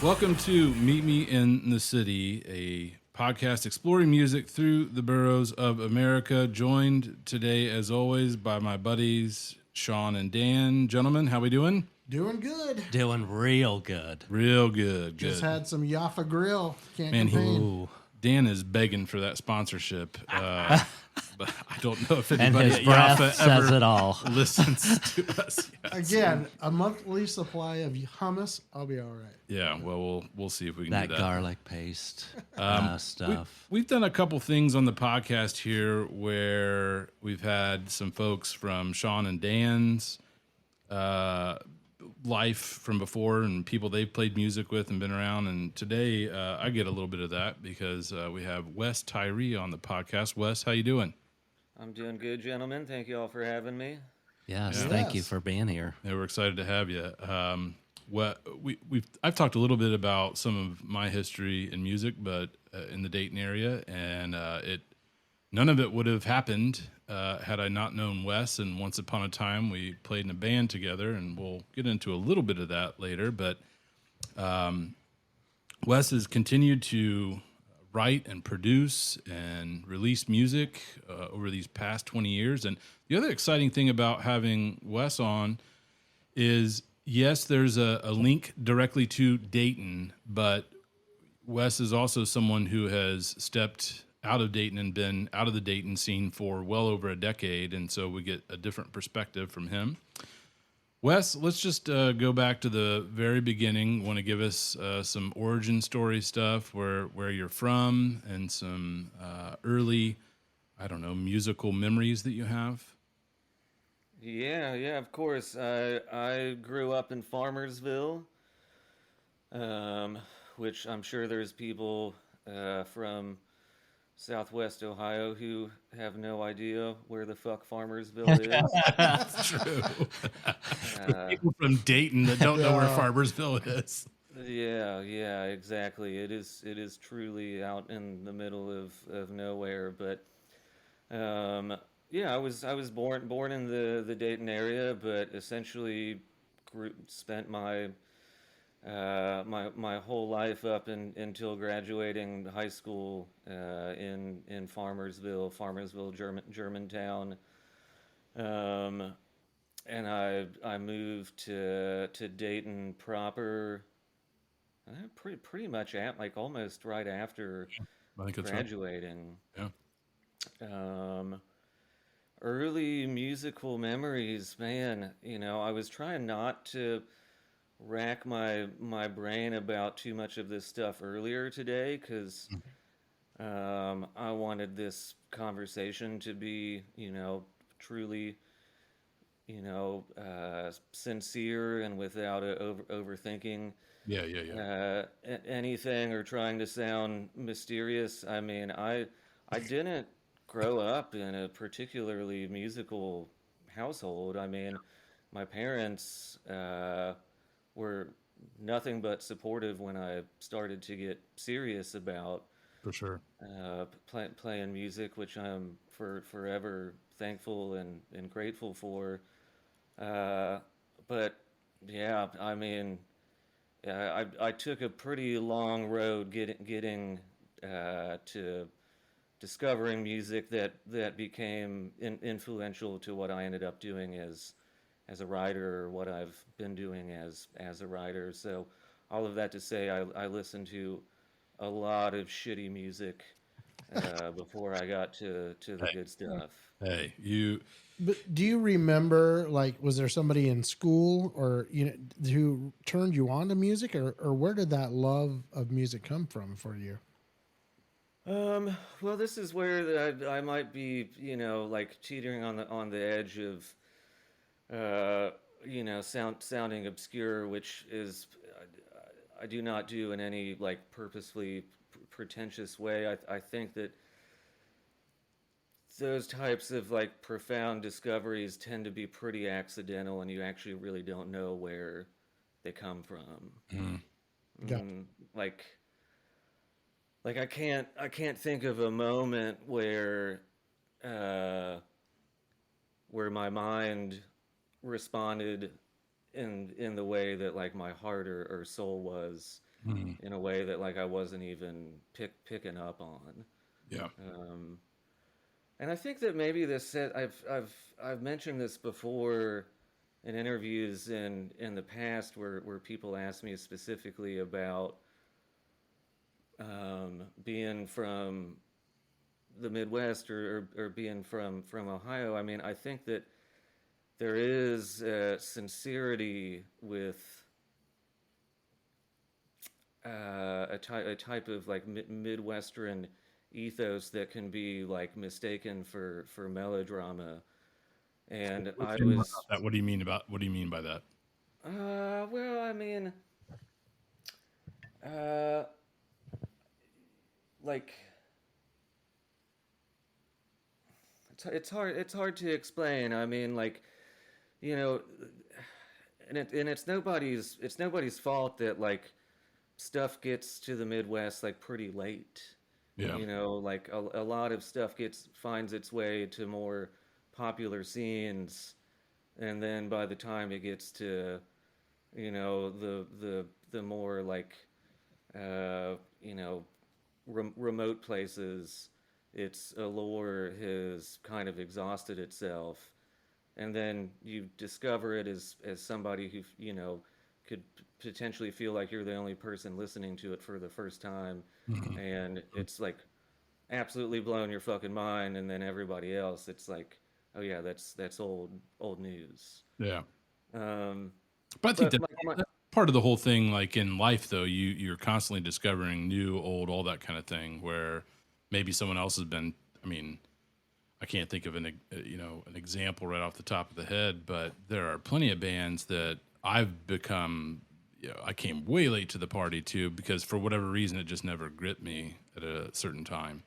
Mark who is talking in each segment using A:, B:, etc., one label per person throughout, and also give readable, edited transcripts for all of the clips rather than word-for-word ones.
A: Welcome to Meet Me in the City, a podcast exploring music through the boroughs of America. Joined today, as always, by my buddies Sean and Dan. Gentlemen, how we doing?
B: Doing good.
C: Doing real good.
A: Real good.
B: Just
A: good.
B: had some Jaffa Grill. Can't
A: Man,
B: complain.
A: Dan is begging for that sponsorship. But I don't know if
C: And
A: anybody
C: his
A: at
C: breath
A: Jaffa
C: says
A: ever
C: it all.
A: listens to us. Yet.
B: Again, a monthly supply of hummus. I'll be all right.
A: Yeah, well, we'll see if we can
C: That
A: do that.
C: garlic paste stuff.
A: We've done a couple things on the podcast here where we've had some folks from Sean and Dan's life from before and people they've played music with and been around. And today I get a little bit of that because we have Wes Tirey on the podcast. Wes, how you doing?
D: I'm doing good, gentlemen. Thank you all for having me.
C: Yes,
A: Yeah.
C: thank you
B: Yes.
C: for being here.
A: Yeah, we're excited to have you. I've talked a little bit about some of my history in music, but in the Dayton area, and none of it would have happened had I not known Wes. And once upon a time, we played in a band together, and we'll get into a little bit of that later. But Wes has continued to write and produce and release music over these past 20 years. And the other exciting thing about having Wes on is, yes, there's a link directly to Dayton, but Wes is also someone who has stepped out of Dayton and been out of the Dayton scene for well over a decade, and so we get a different perspective from him. Wes, let's just go back to the very beginning. Want to give us some origin story stuff, where you're from, and some early, musical memories that you have?
D: Yeah, of course. I grew up in Farmersville, which I'm sure there's people from Southwest Ohio who have no idea where the fuck Farmersville is.
A: That's true. People from Dayton that don't know where Farmersville is.
D: Yeah, exactly. It is truly out in the middle of nowhere. But yeah, I was born in the Dayton area, but essentially spent my my whole life until graduating high school in Farmersville, Germantown, and I moved to Dayton proper, pretty much almost right after
A: I think that's right.
D: graduating.
A: Yeah.
D: Early musical memories, man. I was trying not to rack my brain about too much of this stuff earlier today because I wanted this conversation to be, truly, sincere and without overthinking
A: Yeah.
D: anything or trying to sound mysterious. I mean, I didn't grow up in a particularly musical household. I mean, my parents were nothing but supportive when I started to get serious about
A: For sure.
D: playing music, which I'm forever thankful and grateful for. But yeah, I mean, I took a pretty long road getting to discovering music that became influential to what I ended up doing as a writer, or what I've been doing as a writer. So all of that to say, I listened to a lot of shitty music before I got to the good stuff.
A: Hey, you.
B: But do you remember, was there somebody in school or who turned you on to music, or where did that love of music come from for you?
D: Well, this is where I might be, teetering on the edge of, sounding obscure, which is I do not do in any purposefully pretentious way. I think that those types of profound discoveries tend to be pretty accidental, and you actually really don't know where they come from.
B: Yeah.
D: I can't think of a moment where my mind responded in the way that my heart or soul was in a way that like I wasn't even picking up on.
A: Yeah.
D: And I think that maybe I've mentioned this before in interviews in the past where people ask me specifically about being from the Midwest or being from Ohio. I mean, I think that there is sincerity with a type of like Midwestern ethos that can be like mistaken for melodrama. And I was,
A: What do you mean about? What do you mean by that?
D: well, I mean, uh, like it's hard to explain. I mean, like, you know, and it's nobody's fault that like stuff gets to the Midwest like pretty late.
A: Yeah.
D: You know, like a lot of stuff finds its way to more popular scenes, and then by the time it gets to, you know, the more like, you know, remote places, its allure has kind of exhausted itself, and then you discover it as somebody who, you know, could potentially feel like you're the only person listening to it for the first time, and it's like absolutely blowing your fucking mind, and then everybody else, it's like, oh yeah, that's old news.
A: Yeah.
D: Um,
A: But I think
D: but like
A: that's part of the whole thing. Like in life, though, you're constantly discovering new, old, all that kind of thing. Where maybe someone else has been. I mean, I can't think of an example right off the top of the head, but there are plenty of bands that I've become. I came way late to the party too because for whatever reason it just never gripped me at a certain time.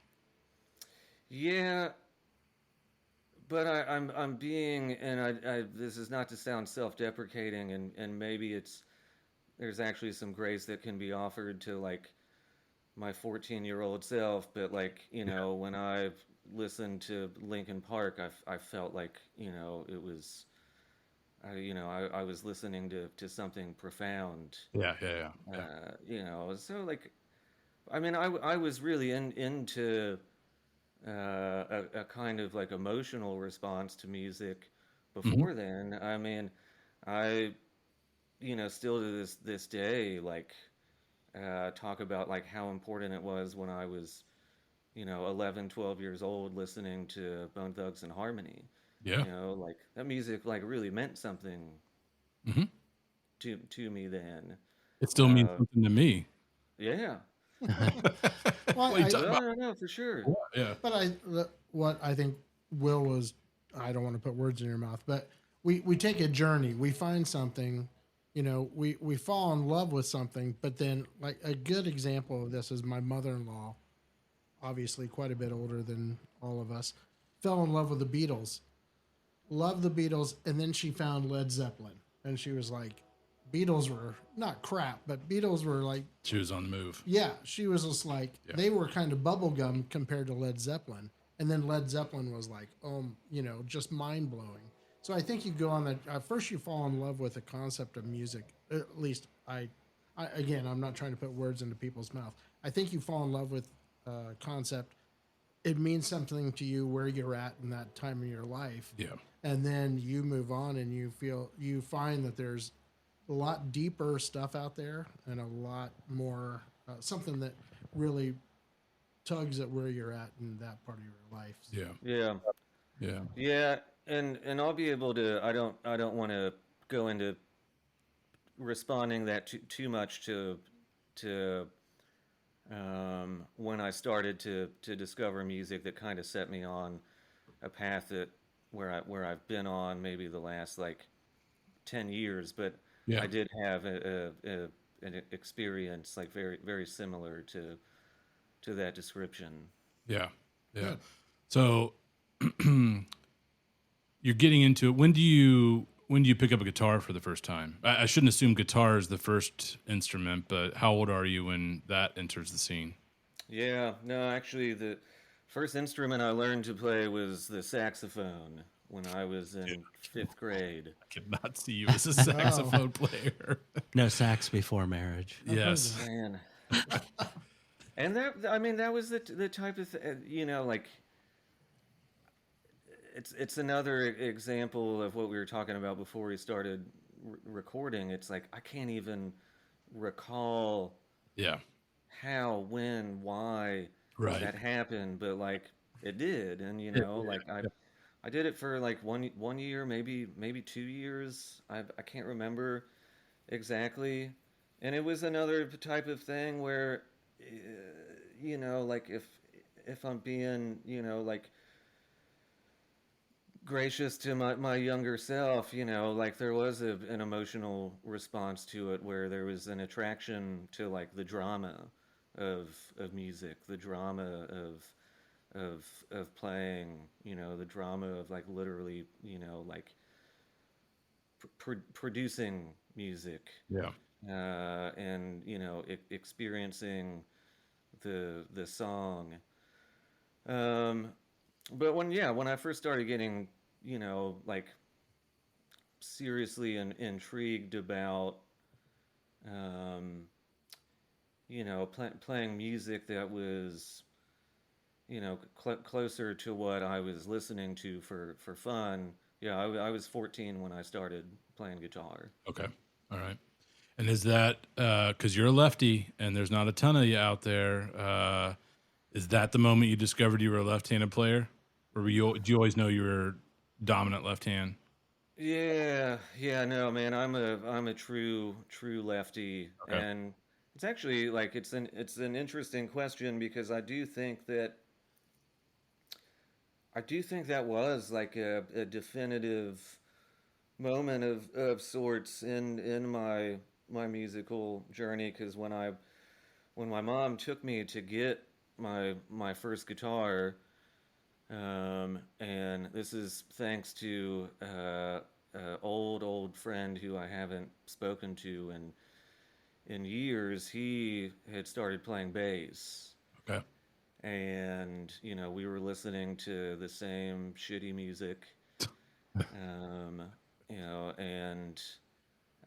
D: yeah, but I'm being, and I this is not to sound self-deprecating, and maybe there's actually some grace that can be offered to like my 14-year-old self, but like, you know, when I've listened to Linkin Park, I felt like, you know, it was, I was listening to something profound.
A: Yeah, yeah, yeah.
D: You know, so like, I mean, I was really into a kind of like emotional response to music before then. I mean, I, you know, still to this day, like, talk about like how important it was when I was, you know, 11, 12 years old listening to Bone Thugs and Harmony.
A: Yeah.
D: You know, like that music like really meant something
A: Hmm.
D: to me then.
A: It still means something to me.
D: Yeah.
B: Well,
A: What are you
B: I,
A: talking about?
D: No, for sure.
A: Yeah.
B: but what I think Will was, I don't want to put words in your mouth, but we take a journey. We find something, you know, we fall in love with something, but then like a good example of this is my mother-in-law, obviously quite a bit older than all of us, fell in love with the Beatles, loved the Beatles, and then she found Led Zeppelin, and she was like, Beatles were not crap, but Beatles were like,
A: She was on the move.
B: yeah, she was just like, they were kind of bubblegum compared to Led Zeppelin. And then Led Zeppelin was like, you know, just mind blowing. So I think you go on that. First, you fall in love with the concept of music. At least again, I'm not trying to put words into people's mouth. I think you fall in love with concept. It means something to you where you're at in that time of your life.
A: Yeah.
B: And then you move on and you find that there's a lot deeper stuff out there and a lot more something that really tugs at where you're at in that part of your life.
A: Yeah.
D: Yeah.
A: Yeah.
D: Yeah, and I'll be able to. I don't want to go into responding that too much to when I started to discover music that kind of set me on a path that where I've been on maybe the last like 10 years, but
A: Yeah.
D: I did have an experience like very similar to that description.
A: Yeah. Yeah.
B: Good.
A: So you're getting into it. When do you pick up a guitar for the first time? I shouldn't assume guitar is the first instrument, but how old are you when that enters the scene?
D: Yeah, no, actually, the first instrument I learned to play was the saxophone. when I was in fifth grade.
A: I could not see you as a saxophone player.
C: No sax before marriage.
A: Yes.
D: Man. And that, I mean, that was the type of you know, like it's another example of what we were talking about before we started recording. It's like I can't even recall
A: Yeah.
D: how, when, why
A: Right.
D: that happened, but like it did, and you know, like I did it for like one year, maybe 2 years. I can't remember exactly, and it was another type of thing where, you know, like if I'm being, you know, like gracious to my younger self, you know, like there was an emotional response to it where there was an attraction to like the drama of music, the drama of playing, you know, the drama of like literally, you know, like producing music,
A: Yeah.
D: and you know, experiencing the song. Um, but when I first started getting, you know, like seriously intrigued about, um, you know, playing music that was, you know, closer to what I was listening to for fun. Yeah, I was 14 when I started playing guitar.
A: Okay. All right. And is that because you're a lefty and there's not a ton of you out there? Is that the moment you discovered you were a left-handed player, or did you always know you were dominant left hand?
D: Yeah, no, man, I'm a true lefty,
A: Okay.
D: and it's actually like it's an interesting question because I do think that was like a definitive moment of sorts in my musical journey, because when my mom took me to get my first guitar, and this is thanks to old friend who I haven't spoken to in years. He had started playing bass,
A: Okay.
D: and you know, we were listening to the same shitty music, um, you know, and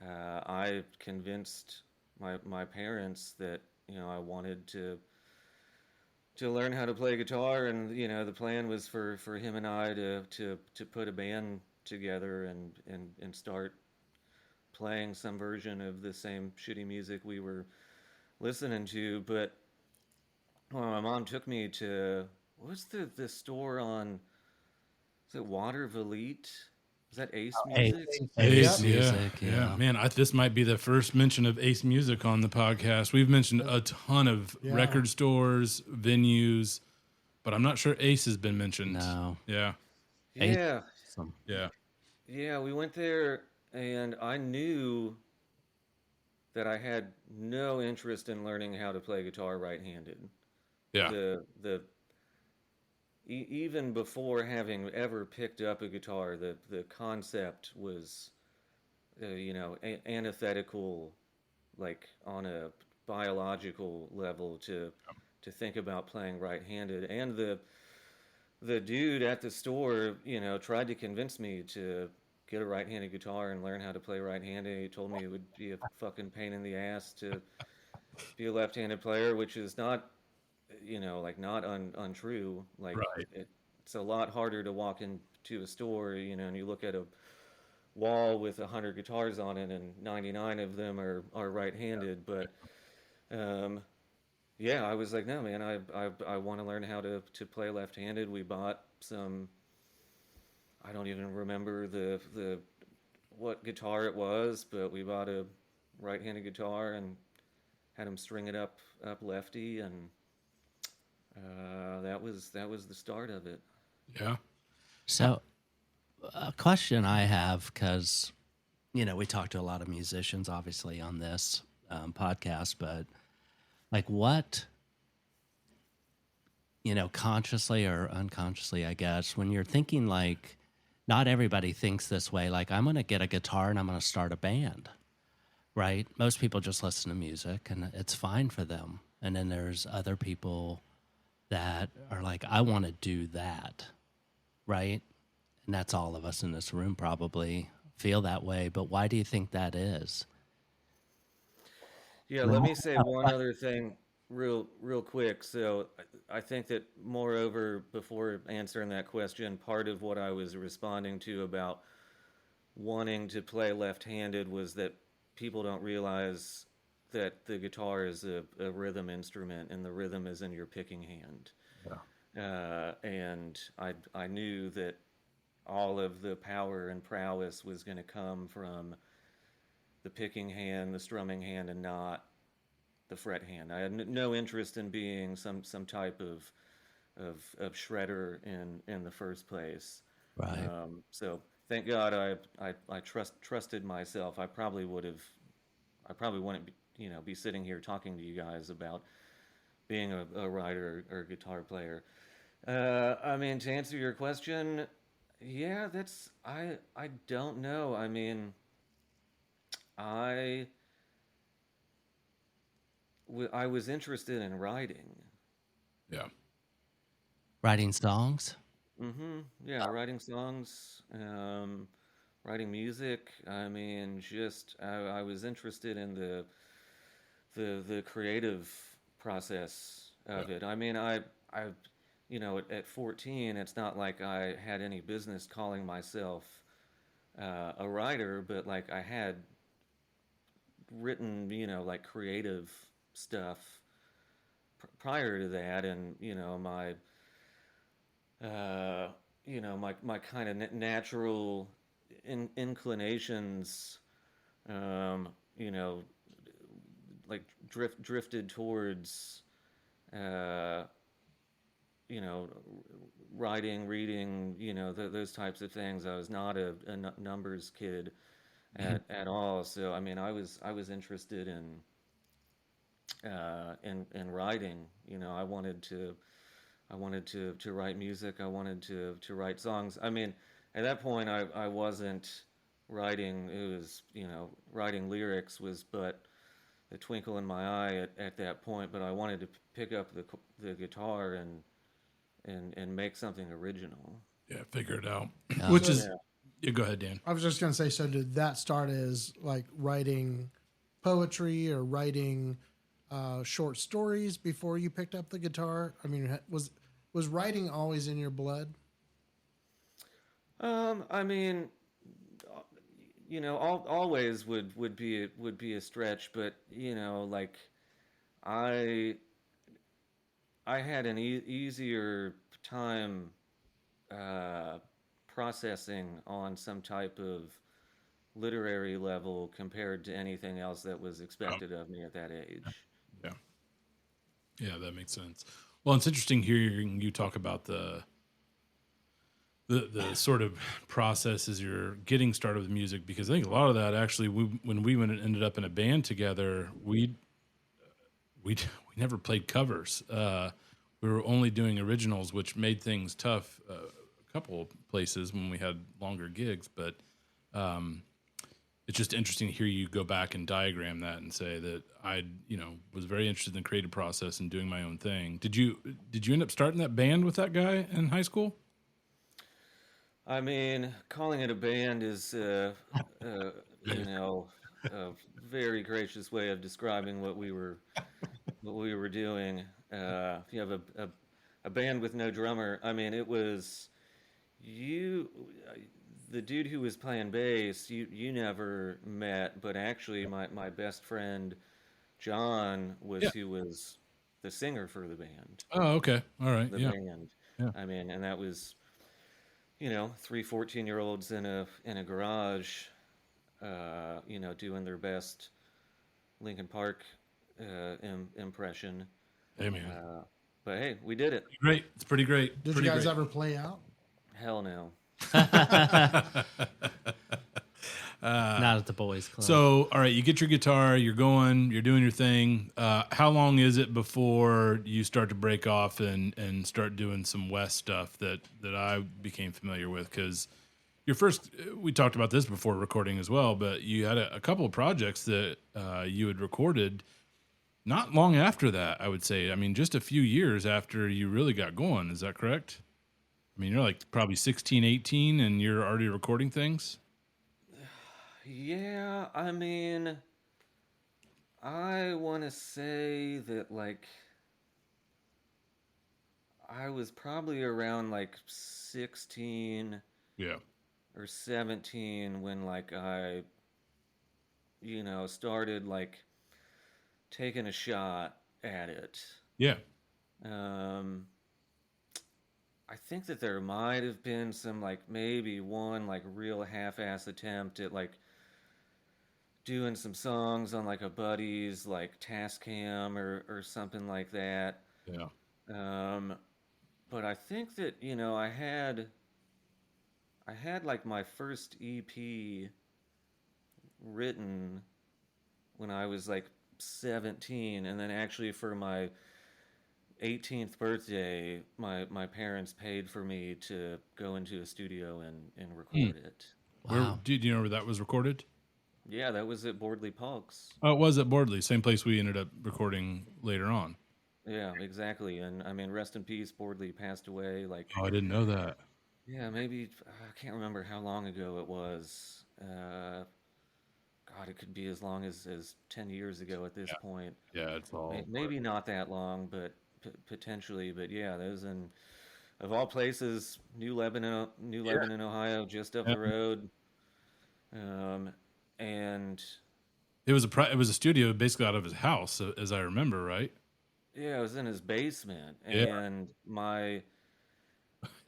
D: I convinced my parents that, you know, I wanted to learn how to play guitar, and you know, the plan was for him and I to put a band together and start playing some version of the same shitty music we were listening to. But well, my mom took me to, what's the store on, is it Water Valete? Is that Ace Music?
A: Ace,
B: Yep.
C: Music,
A: yeah.
C: yeah.
A: Man, this might be the first mention of Ace Music on the podcast. We've mentioned a ton of
B: Yeah.
A: record stores, venues, but I'm not sure Ace has been mentioned.
C: No.
A: Yeah.
D: Yeah,
C: Awesome.
A: Yeah.
D: yeah, we went there, and I knew that I had no interest in learning how to play guitar right-handed.
A: Yeah.
D: The Even before having ever picked up a guitar, the concept was, you know, antithetical, like on a biological level, to think about playing right-handed. And the dude at the store, you know, tried to convince me to get a right-handed guitar and learn how to play right-handed. He told me it would be a fucking pain in the ass to be a left-handed player, which is not, you know, like not untrue. Like
A: Right.
D: it's a lot harder to walk into a store, you know, and you look at a wall with 100 guitars on it, and 99 of them are right-handed. But um, yeah, I was like, no, man, I want to learn how to play left-handed. We bought some. I don't even remember the what guitar it was, but we bought a right-handed guitar and had him string it up lefty, and that was the start of it.
A: Yeah.
C: So, a question I have, because, you know, we talk to a lot of musicians, obviously, on this podcast, but like what, you know, consciously or unconsciously, I guess, when you're thinking like, not everybody thinks this way, like, I'm going to get a guitar and I'm going to start a band, right? Most people just listen to music and it's fine for them. And then there's other people that are like, I want to do that, right? And that's all of us in this room probably feel that way. But why do you think that is?
D: Yeah, let me say one other thing real quick. So I think that moreover, before answering that question, part of what I was responding to about wanting to play left-handed was that people don't realize that the guitar is a rhythm instrument and the rhythm is in your picking hand. And I knew that all of the power and prowess was going to come from the picking hand, the strumming hand, and not the fret hand. I had no interest in being some type of shredder in the first place.
C: Right.
D: So thank God I trusted myself. I probably wouldn't be sitting here talking to you guys about being a writer or guitar player. I mean, to answer your question, yeah, I don't know. I mean, I I was interested in writing.
A: Yeah.
C: Writing songs?
D: Yeah, writing songs, writing music. I mean, just I was interested in the creative process of it. I mean, I at 14, it's not like I had any business calling myself a writer, but like I had written, like creative stuff prior to that, and uh, my kind of natural inclinations, um, you know, like drifted towards, uh, you know, writing, reading, those types of things. I was not a numbers kid at all. So I mean, I was interested in writing. I wanted to write music. I wanted to write songs. I mean, at that point, I wasn't writing. It was, writing lyrics was but a twinkle in my eye at that point. But I wanted to pick up the guitar and make something original.
A: Yeah, figure it out.
C: Yeah.
A: Which
B: So-
A: is, yeah, go ahead, Dan.
B: I was just going to say, so did that start as like writing poetry or writing short stories before you picked up the guitar? I mean, was writing always in your blood?
D: I mean, always would be a stretch, but like I I had an easier time uh, processing on some type of literary level compared to anything else that was expected of me at that age.
A: Yeah. Yeah, that makes sense. Well, it's interesting hearing you talk about the sort of process as you're getting started with music, because I think a lot of that actually, when we ended up in a band together, we never played covers. We were only doing originals, which made things tough a couple places when we had longer gigs. But it's just interesting to hear you go back and diagram that and say that I, was very interested in the creative process and doing my own thing. Did you end up starting that band with that guy in high school?
D: I mean, calling it a band is, a very gracious way of describing what we were doing. If you have a band with no drummer, I mean, it was you, the dude who was playing bass. You never met, but actually, my best friend John
A: Yeah.
D: who was the singer for the band.
A: Oh, okay. All right.
D: The
A: Yeah.
D: band.
A: Yeah.
D: I mean, and that was, three 14-year-olds in a garage, doing their best Linkin Park impression.
A: Hey, man.
D: But hey, we did it.
A: Great. It's pretty great.
B: Did
A: Pretty
B: you guys
A: great.
B: ever play out?
D: Hell no.
C: Not at the boys' club.
A: So, all right, you get your guitar, you're doing your thing. How long is it before you start to break off and start doing some Wes stuff that I became familiar with? Because we talked about this before recording as well, but you had a couple of projects that you had recorded not long after that, I would say. I mean, just a few years after you really got going. Is that correct? I mean, you're like probably 16, 18, and you're already recording things.
D: Yeah, I mean, I want to say that like I was probably around like 16
A: Yeah.
D: or 17 when like I, started like taking a shot at it.
A: Yeah.
D: Um, I think that there might have been some like maybe one like real half-ass attempt at like doing some songs on like a buddy's like Tascam or something like that.
A: Yeah.
D: Um, but I think that I had like my first EP written when I was like 17, and then actually for my 18th birthday, my parents paid for me to go into a studio and
A: Hmm.
D: record it.
A: Where
C: Wow.
A: did you know where that was recorded?
D: Yeah, that was at Bordley Pulks.
A: Oh, it was at Bordley, same place we ended up recording later on.
D: Yeah, exactly. And I mean, rest in peace, Bordley passed away like,
A: Oh, I didn't know that.
D: yeah, maybe, I can't remember how long ago it was. God, it could be as long as 10 years ago at this
A: Yeah.
D: point.
A: Yeah, it's all.
D: Maybe not that long, but potentially. But yeah, those in, of all places, New
A: Yeah.
D: Lebanon, Ohio, just up
A: Yeah.
D: the road. Um, and
A: It was a studio basically out of his house, as I remember, right?
D: yeah, I was in his basement,
A: Yeah.
D: and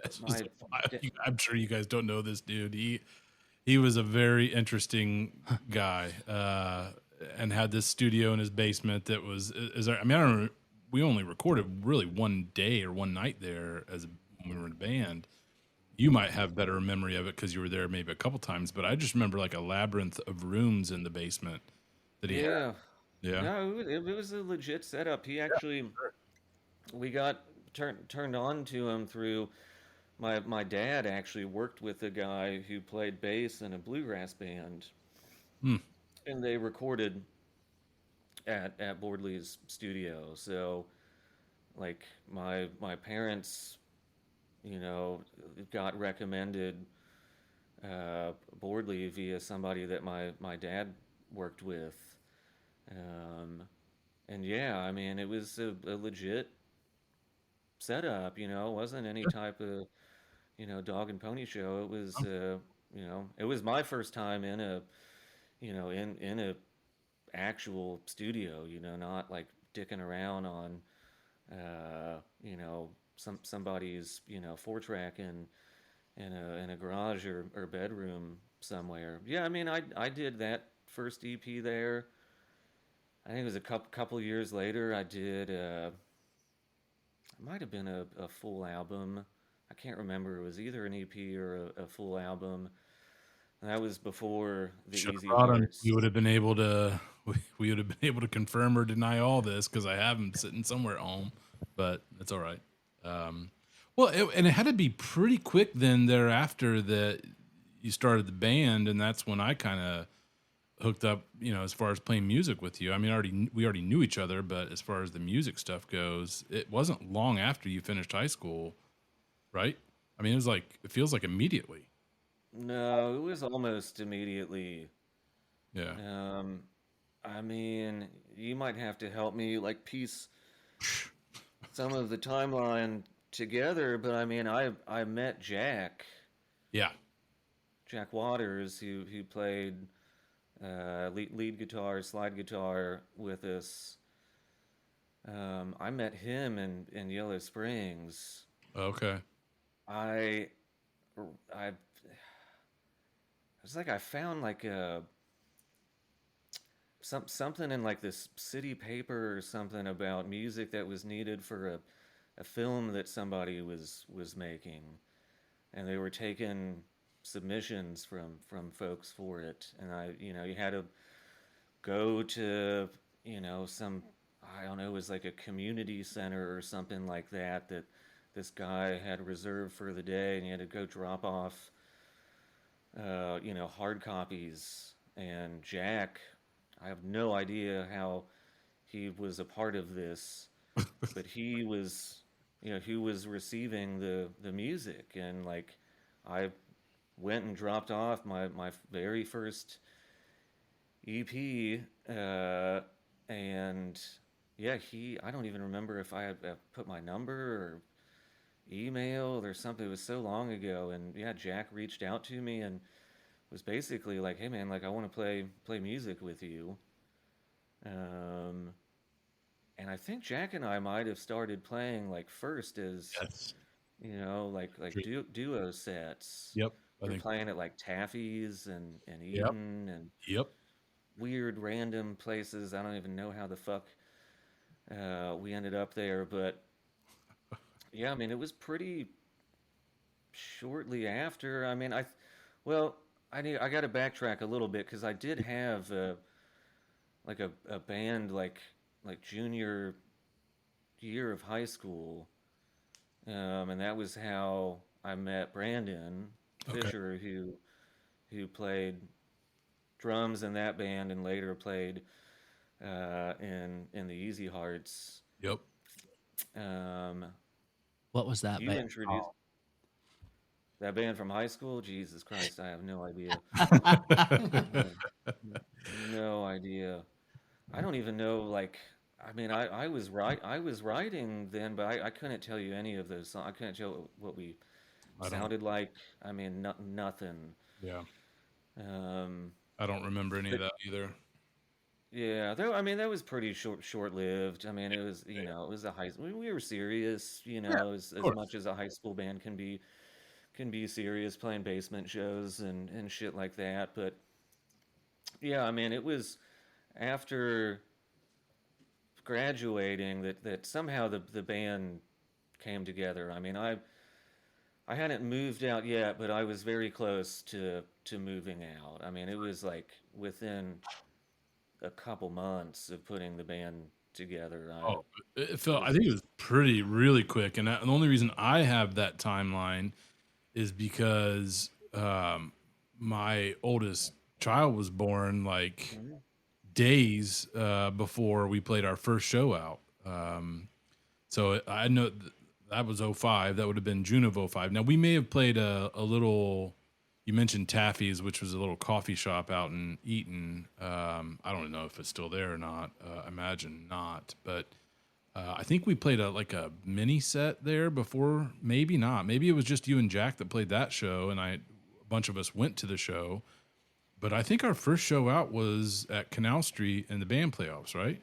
A: That's just
D: my
A: a, I-
D: da-
A: I'm sure you guys don't know this dude. He was a very interesting guy, and had this studio in his basement that was. I mean, I don't know. We only recorded really one day or one night there when we were in a band. You might have better memory of it because you were there maybe a couple times, but I just remember like a labyrinth of rooms in the basement that he had.
D: yeah,
A: Yeah.
D: no, it was a legit setup. He actually, we got turned on to him through my dad actually worked with a guy who played bass in a bluegrass band,
A: Hmm.
D: and they recorded at Bordley's studio. So like my parents, got recommended Bordley via somebody that my dad worked with. Um, and yeah, I mean it was a legit setup. It wasn't any type of dog and pony show. It was it was my first time in a in a actual studio. Not like dicking around on somebody's 4 track in a garage or bedroom somewhere. Yeah, I mean I did that first EP there. I think it was a couple years later. I did. It might have been a full album. I can't remember. It was either an EP or a full album. And that was before the
A: Should have
D: Easy
A: brought him.
D: Hearts.
A: We would have been able to. We would have been able to confirm or deny all this because I have him sitting somewhere at home, but it's all right. Um, well, and it had to be pretty quick then thereafter that you started the band, and that's when I kind of hooked up. As far as playing music with you. I mean, we already knew each other, but as far as the music stuff goes, it wasn't long after you finished high school, right? I mean, it feels like immediately.
D: No, it was almost immediately.
A: Yeah.
D: Um, I mean, you might have to help me like piece some of the timeline together, but I mean, I met
A: Yeah.
D: Jack Waters, who played lead guitar, slide guitar with us. I met him in Yellow Springs.
A: Okay.
D: I I it's like I found like something in like this city paper or something about music that was needed for a film that somebody was making, and they were taking submissions from folks for it, and you had to go to some, I don't know, it was like a community center or something like that this guy had reserved for the day, and you had to go drop off hard copies. And Jack, I have no idea how he was a part of this, but he was who was receiving the music. And like, I went and dropped off my very first EP, and yeah, I don't even remember if I had put my number or email or something. It was so long ago. And yeah, Jack reached out to me and was basically like, "Hey man, like I want to play music with you." Um, and I think Jack and I might have started playing like first as,
A: Yes.
D: like duo sets.
A: Yep. I
D: We were
A: think.
D: playing at like Taffy's and
A: Yep.
D: Eaton and
A: Yep.
D: weird random places. I don't even know how the fuck we ended up there, but yeah, I mean it was pretty shortly after. I mean, well, I got to backtrack a little bit because I did have like a band like junior year of high school, and that was how I met Brandon
A: Okay.
D: Fisher, who played drums in that band and later played in the Easy Hearts.
A: Yep.
D: Um,
C: What was that
D: you
C: band
D: introduced that band from high school. Jesus Christ, I have no idea. I have no idea. I don't even know. Like, I mean, I was writing then, but I couldn't tell you any of those songs. I couldn't tell what we
A: I don't.
D: sounded like. I mean, nothing.
A: Yeah.
D: Um,
A: I don't remember any of that either.
D: yeah, though I mean that was pretty short-lived. I mean, it was it was a high. We were serious,
A: Yeah. Of
D: as
A: course.
D: much as a high school band can be serious, playing basement shows and shit like that. But yeah, I mean, it was after graduating that somehow the band came together. I mean, I hadn't moved out yet, but I was very close to moving out. I mean, it was like within a couple months of putting the band together.
A: Oh, it
D: It
A: felt. I
D: was
A: think it was pretty really quick, and the only reason I have that timeline is because my oldest child was born like
D: Mhm.
A: days before we played our first show out. So I know that was '05. That would have been June of '05. Now, we may have played a little, you mentioned Taffy's, which was a little coffee shop out in Eaton. I don't know if it's still there or not. I imagine not. But I think we played a mini set there before. Maybe not. Maybe it was just you and Jack that played that show, and a bunch of us went to the show. But I think our first show out was at Canal Street in the band playoffs, right?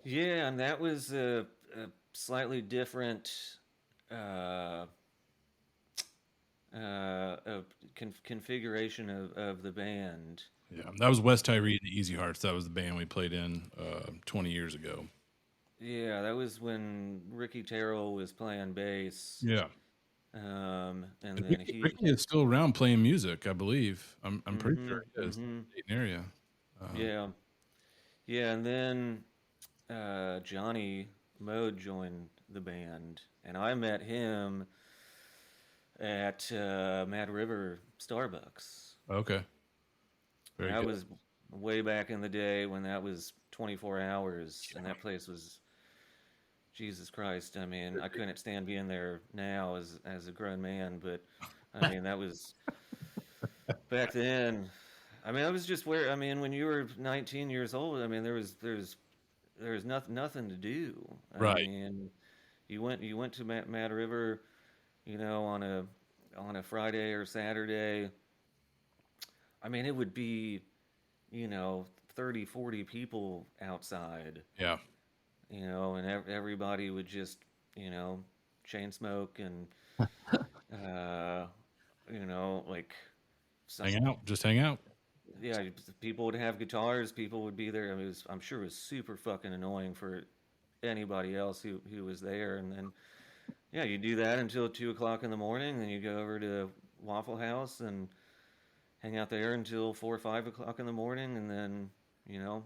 D: Yeah, and that was a slightly different uh, configuration of the band.
A: Yeah, that was Wes Tirey and the Easy Hearts. That was the band we played in 20 years ago.
D: Yeah, that was when Ricky Terrell was playing bass,
A: Yeah,
D: and
A: and
D: then
A: Ricky is still around playing music, I believe. I'm pretty
D: hmm
A: sure he is in
D: hmm
A: the Dayton area. Um,
D: yeah, yeah, and then Johnny Mode joined the band, and I met him at Mad River Starbucks.
A: okay,
D: And
A: very
D: that
A: good.
D: was way back in the day when that was 24 hours, and that place was Jesus Christ. I mean, I couldn't stand being there now as a grown man, but I mean that was back then. I mean, that was just where I mean when you were 19 years old. I mean, there's nothing to do. I
A: Right.
D: mean, you went to Mad River, on a Friday or Saturday. I mean, it would be, 30, 40 people outside,
A: Yeah.
D: and everybody would just, you know, chain smoke and, uh, like some,
A: Hang out. Just hang out.
D: yeah, people would have guitars, people would be there. I mean, I'm sure it was super fucking annoying for anybody else who was there. And then, yeah, you do that until 2 o'clock in the morning. Then you go over to Waffle House and hang out there until 4 or 5 o'clock in the morning, and then you know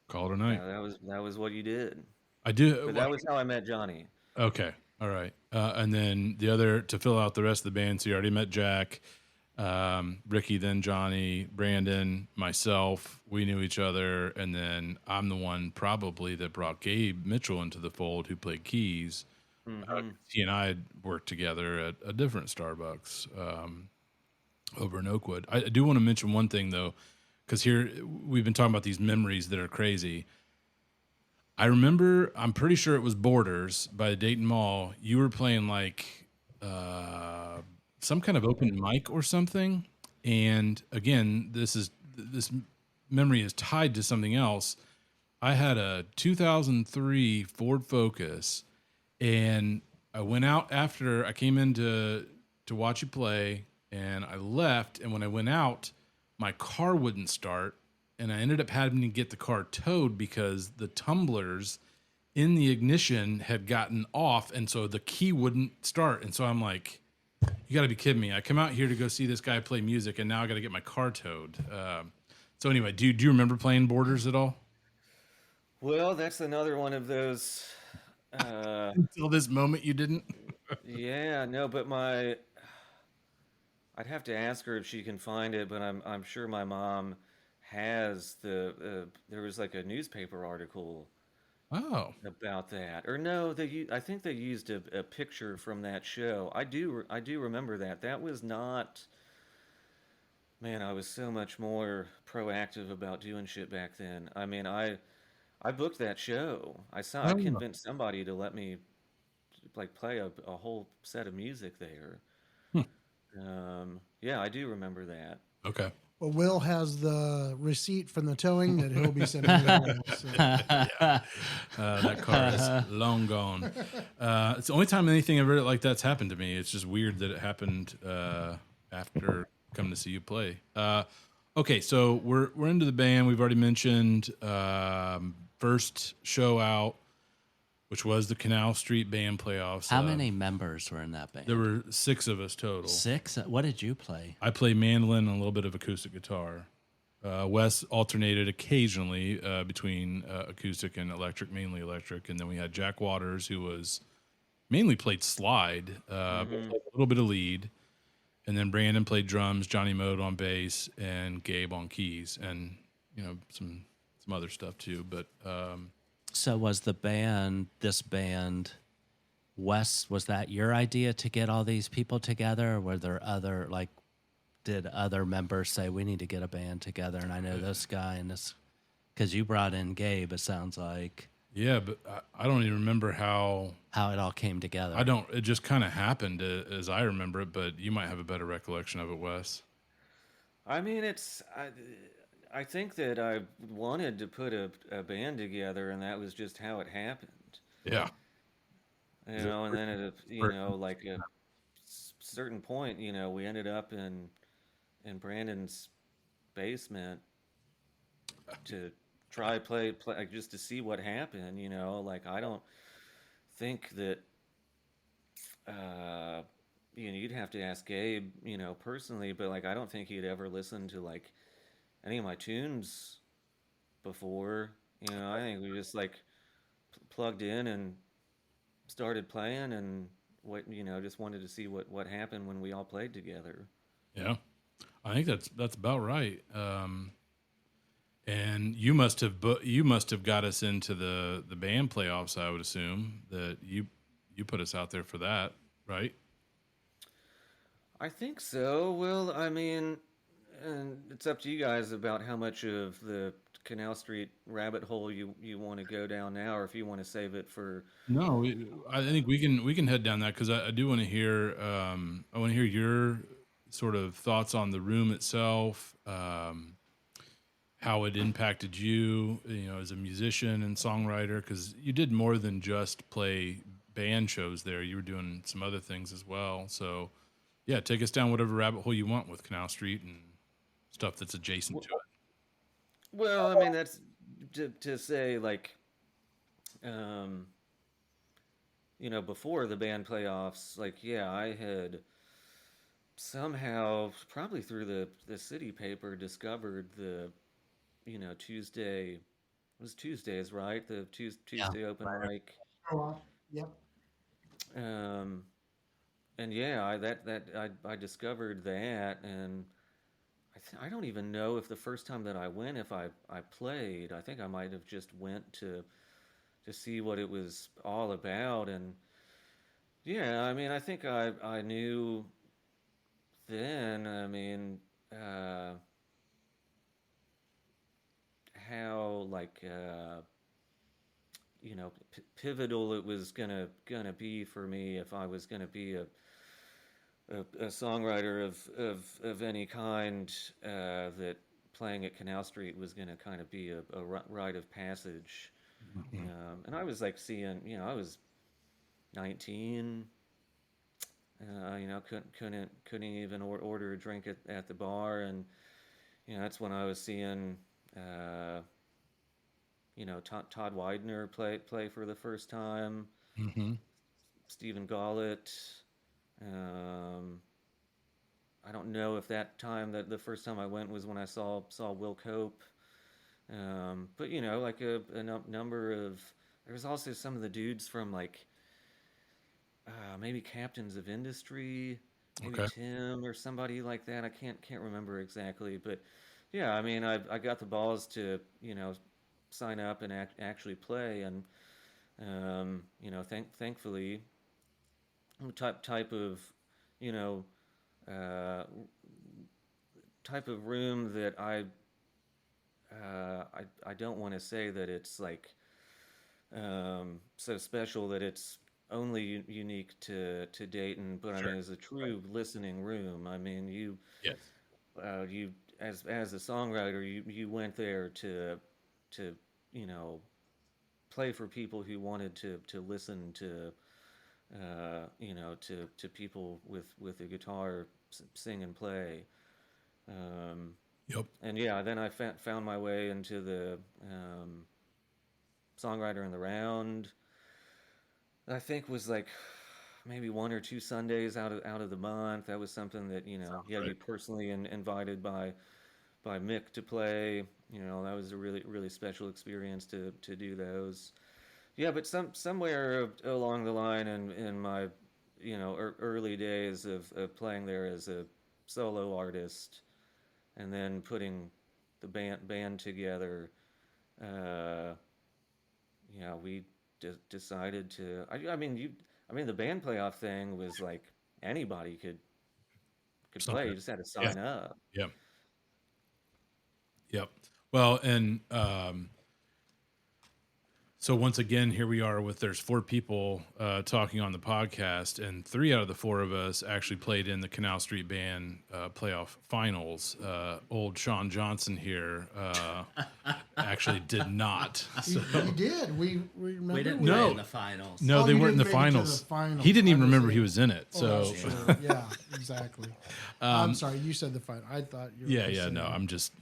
A: Call it a night.
D: that was what you did.
A: I do.
D: But that was how I met Johnny.
A: Okay. All right. And then the other, to fill out the rest of the band, so you already met Jack. Ricky, then Johnny, Brandon, myself. We knew each other, and then I'm the one probably that brought Gabe Mitchell into the fold, who played keys.
D: Mm-hmm.
A: He and I had worked together at a different Starbucks over in Oakwood. I do want to mention one thing though, because here we've been talking about these memories that are crazy. I remember, I'm pretty sure it was Borders by the Dayton Mall. You were playing like uh, some kind of open mic or something. And again, this memory is tied to something else. I had a 2003 Ford Focus, and I went out after I came in to watch you play, and I left. And when I went out, my car wouldn't start, and I ended up having to get the car towed because the tumblers in the ignition had gotten off, and so the key wouldn't start. And so I'm like, "You got to be kidding me! I come out here to go see this guy play music, and now I got to get my car towed." So anyway, do you remember playing Borders at all?
D: Well, that's another one of those. Uh,
A: Until this moment, you didn't.
D: yeah, no, but I'd have to ask her if she can find it, but I'm sure my mom has there was like a newspaper article
A: Oh,
D: about that. Or no, I think they used a picture from that show. I do remember that. That was not, man, I was so much more proactive about doing shit back then. I mean, I booked that show. I
A: oh,
D: convinced somebody to let me like play a whole set of music there.
A: hmm,
D: Yeah, I do remember that.
A: okay.
B: Well, Will has the receipt from the towing that he'll be sending your way. So.
A: That car is long gone. It's the only time anything ever like that's happened to me. It's just weird that it happened after coming to see you play. Okay, so we're into the band. We've already mentioned first show out, which was the Canal Street Band Playoffs.
C: How many members were in that band?
A: There were 6 of us total.
C: 6? What did you play?
A: I play mandolin and a little bit of acoustic guitar. Wes alternated occasionally between acoustic and electric, mainly electric. And then we had Jack Waters, who was mainly played slide, but
D: Hmm.
A: played a little bit of lead. And then Brandon played drums, Johnny Mode on bass, and Gabe on keys, and some other stuff too. But
C: So was this band, Wes, was that your idea to get all these people together? Or were there other, like, did other members say, we need to get a band together? And I know this guy and this, because you brought in Gabe, it sounds like,
A: yeah, but I don't even remember
C: how it all came together.
A: I don't. It just kind of happened as I remember it. But you might have a better recollection of it, Wes.
D: I mean, I think that I wanted to put a band together, and that was just how it happened.
A: Yeah.
D: You
A: Is it
D: know, and then at
A: per-
D: like a certain point, we ended up in Brandon's basement to try play like, just to see what happened. Like I don't think that uh, you'd have to ask Gabe, personally, but like I don't think he'd ever listened to like any of my tunes before. I think we just like plugged in and started playing, and just wanted to see what happened when we all played together.
A: Yeah, I think that's about right. And you must have got us into the band playoffs. I would assume that you put us out there for that, right?
D: I think so. Well, I mean, and it's up to you guys about how much of the Canal Street rabbit hole you want to go down now, or if you want to save it for.
A: No, I think we can head down that because I do want to hear I want to hear your sort of thoughts on the room itself, how it impacted you, as a musician and songwriter, because you did more than just play band shows there. You were doing some other things as well. So, yeah, take us down whatever rabbit hole you want with Canal Street and stuff that's adjacent to
D: Well, I mean, that's to say like, um, before the band playoffs, like, yeah, I had somehow, probably through the city paper, discovered the, Tuesday. It was Tuesdays, right? The
C: Yeah.
D: Tuesday open
C: Right.
D: mic.
B: Oh, yep.
D: Um, and yeah, I discovered that, and I don't even know if the first time that I went, if I played. I think I might have just went to see what it was all about, and yeah, I mean, I think I knew then. I mean, uh, how like pivotal it was gonna be for me if I was gonna be a songwriter of any kind, that playing at Canal Street was going to kind of be a rite of passage. And I was like seeing, I was 19, couldn't even order a drink at the bar, and that's when I was seeing, uh, Todd Widener play for the first time,
A: Mm-hmm.
D: Stephen Gollett. Um, I don't know if that time that the first time I went was when I saw Will Cope, but like a number of. There was also some of the dudes from like maybe Captains of Industry, maybe
A: Okay.
D: Tim or somebody like that. I can't remember exactly, but yeah, I mean I got the balls to sign up and actually play, and thankfully type of you know uh, type of room that I don't want to say that it's like so special that it's only unique to Dayton, but I
A: Sure.
D: mean, it's a true listening room. I mean,
A: Yes.
D: you as a songwriter, you went there to you know play for people who wanted to listen to to people with a guitar sing and play. Um,
A: Yep.
D: and yeah, then I found my way into the songwriter in the round. I think was like maybe one or two Sundays out of the month. That was something that
A: Sounds
D: you had to
A: right.
D: be personally invited by Mick to play. That was a really special experience to do those. Yeah, but somewhere along the line in my early days of playing there as a solo artist, and then putting the band together. Uh, we decided to. I mean, the band playoff thing was like anybody could play.
A: Something.
D: You just had to
A: Yeah.
D: sign up.
A: Yep. Yep. Well, and so once again, here we are with there's four people talking on the podcast, and three out of the four of us actually played in the Canal Street Band playoff finals. Old Sean Johnson here actually did not. So,
B: He did. We remember.
C: We didn't
A: No.
C: play in the finals.
A: no,
B: Oh,
A: they
B: you
A: weren't in the
B: didn't make it to the
A: finals.
B: finals.
A: He didn't even
B: I
A: remember
B: was
A: he
B: in-
A: was in it.
B: Oh,
A: So
B: that's true. Yeah, exactly. I'm sorry. You said the final. I thought you were.
A: yeah,
B: just
A: no,
B: saying-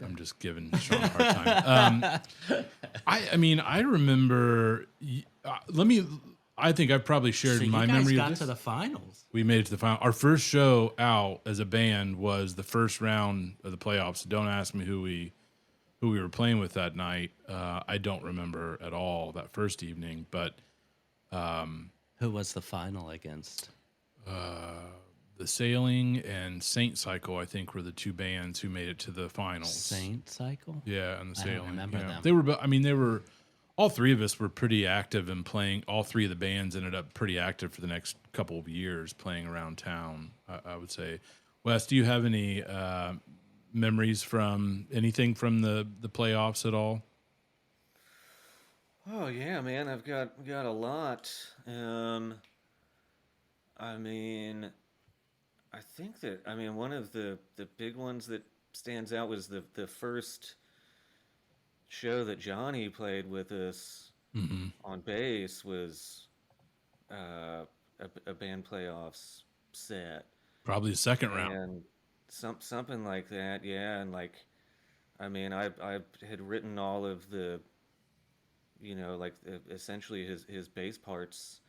A: I'm just giving Sean a hard time. I mean, I remember. I think I probably shared
C: So you
A: my
C: guys
A: memory of
C: got
A: this.
C: to the finals.
A: We made it to the final. Our first show out as a band was the first round of the playoffs. Don't ask me who we were playing with that night. I don't remember at all that first evening, but
C: Who was the final against?
A: the Sailing and Saint Cycle, I think, were the two bands who made it to the finals.
C: Saint Cycle?
A: Yeah, and the
C: I don't
A: Sailing.
C: remember
A: yeah.
C: them.
A: They were. I mean, they were. All three of us were pretty active in playing. All three of the bands ended up pretty active for the next couple of years, playing around town. I would say. Wes, do you have any memories from anything from the playoffs at all?
D: Oh yeah, man, I've got a lot. I mean, one of the big ones that stands out was the first show that Johnny played with us on bass was a band playoffs set,
A: Probably the second round.
D: and something like that. Yeah, and like I had written all of the essentially his bass parts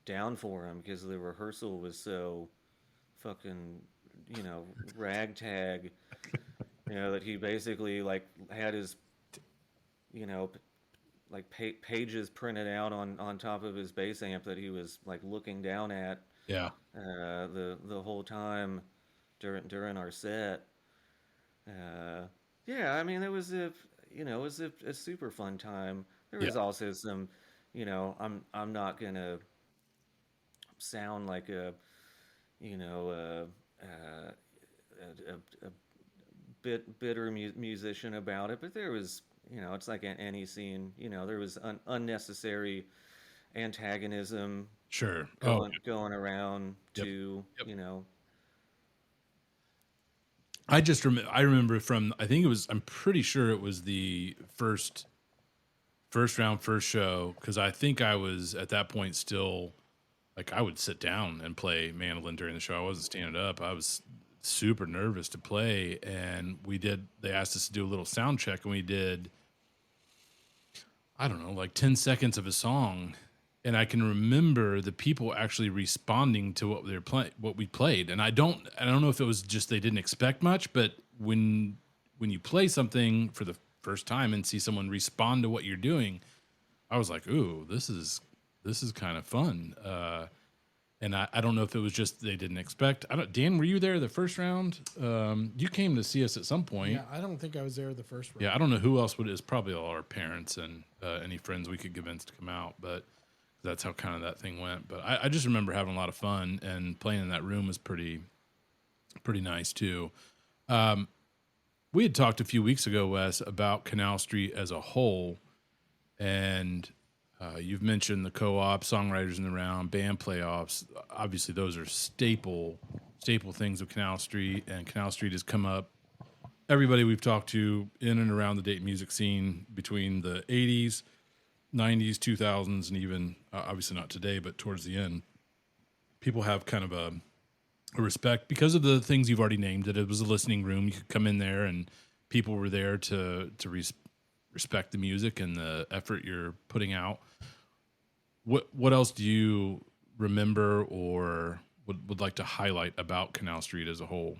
D: down for him because the rehearsal was so fucking ragtag, that he basically like had his like pages printed out on top of his bass amp that he was like looking down at
A: Yeah.
D: The whole time during our set. Uh, yeah, I mean, it was a super fun time. There
A: Yeah.
D: was also some, I'm not gonna sound like a, you know, a bitter musician about it, but there was, it's like any scene, there was unnecessary antagonism
A: Sure. Oh,
D: going around
A: yep.
D: to,
A: Yep. I remember from, I think it was, I'm pretty sure it was the first round, first show, because I think I was at that point still, like, I would sit down and play mandolin during the show. I wasn't standing up. I was super nervous to play, and they asked us to do a little sound check, and we did, I don't know, like 10 seconds of a song. And I can remember the people actually responding to what we played. And I don't know if it was just they didn't expect much, but when you play something for the first time and see someone respond to what you're doing, I was like, "Ooh, this is kind of fun." And I don't know if it was just they didn't expect. Dan, were you there the first round? You came to see us at some point.
B: Yeah, I don't think I was there the first round.
A: Yeah, I don't know who else would. It's probably all our parents and any friends we could convince to come out, but that's how kind of that thing went. But I just remember having a lot of fun, and playing in that room was pretty nice too. We had talked a few weeks ago, Wes, about Canal Street as a whole, and you've mentioned the co-op, songwriters in the round, band playoffs. Obviously, those are staple things of Canal Street, and Canal Street has come up. Everybody we've talked to in and around the Dayton music scene between the 80s, 90s, 2000s, and even obviously not today, but towards the end, people have kind of a respect because of the things you've already named. That it was a listening room. You could come in there, and people were there to respect the music and the effort you're putting out. What else do you remember or would like to highlight about Canal Street as a whole?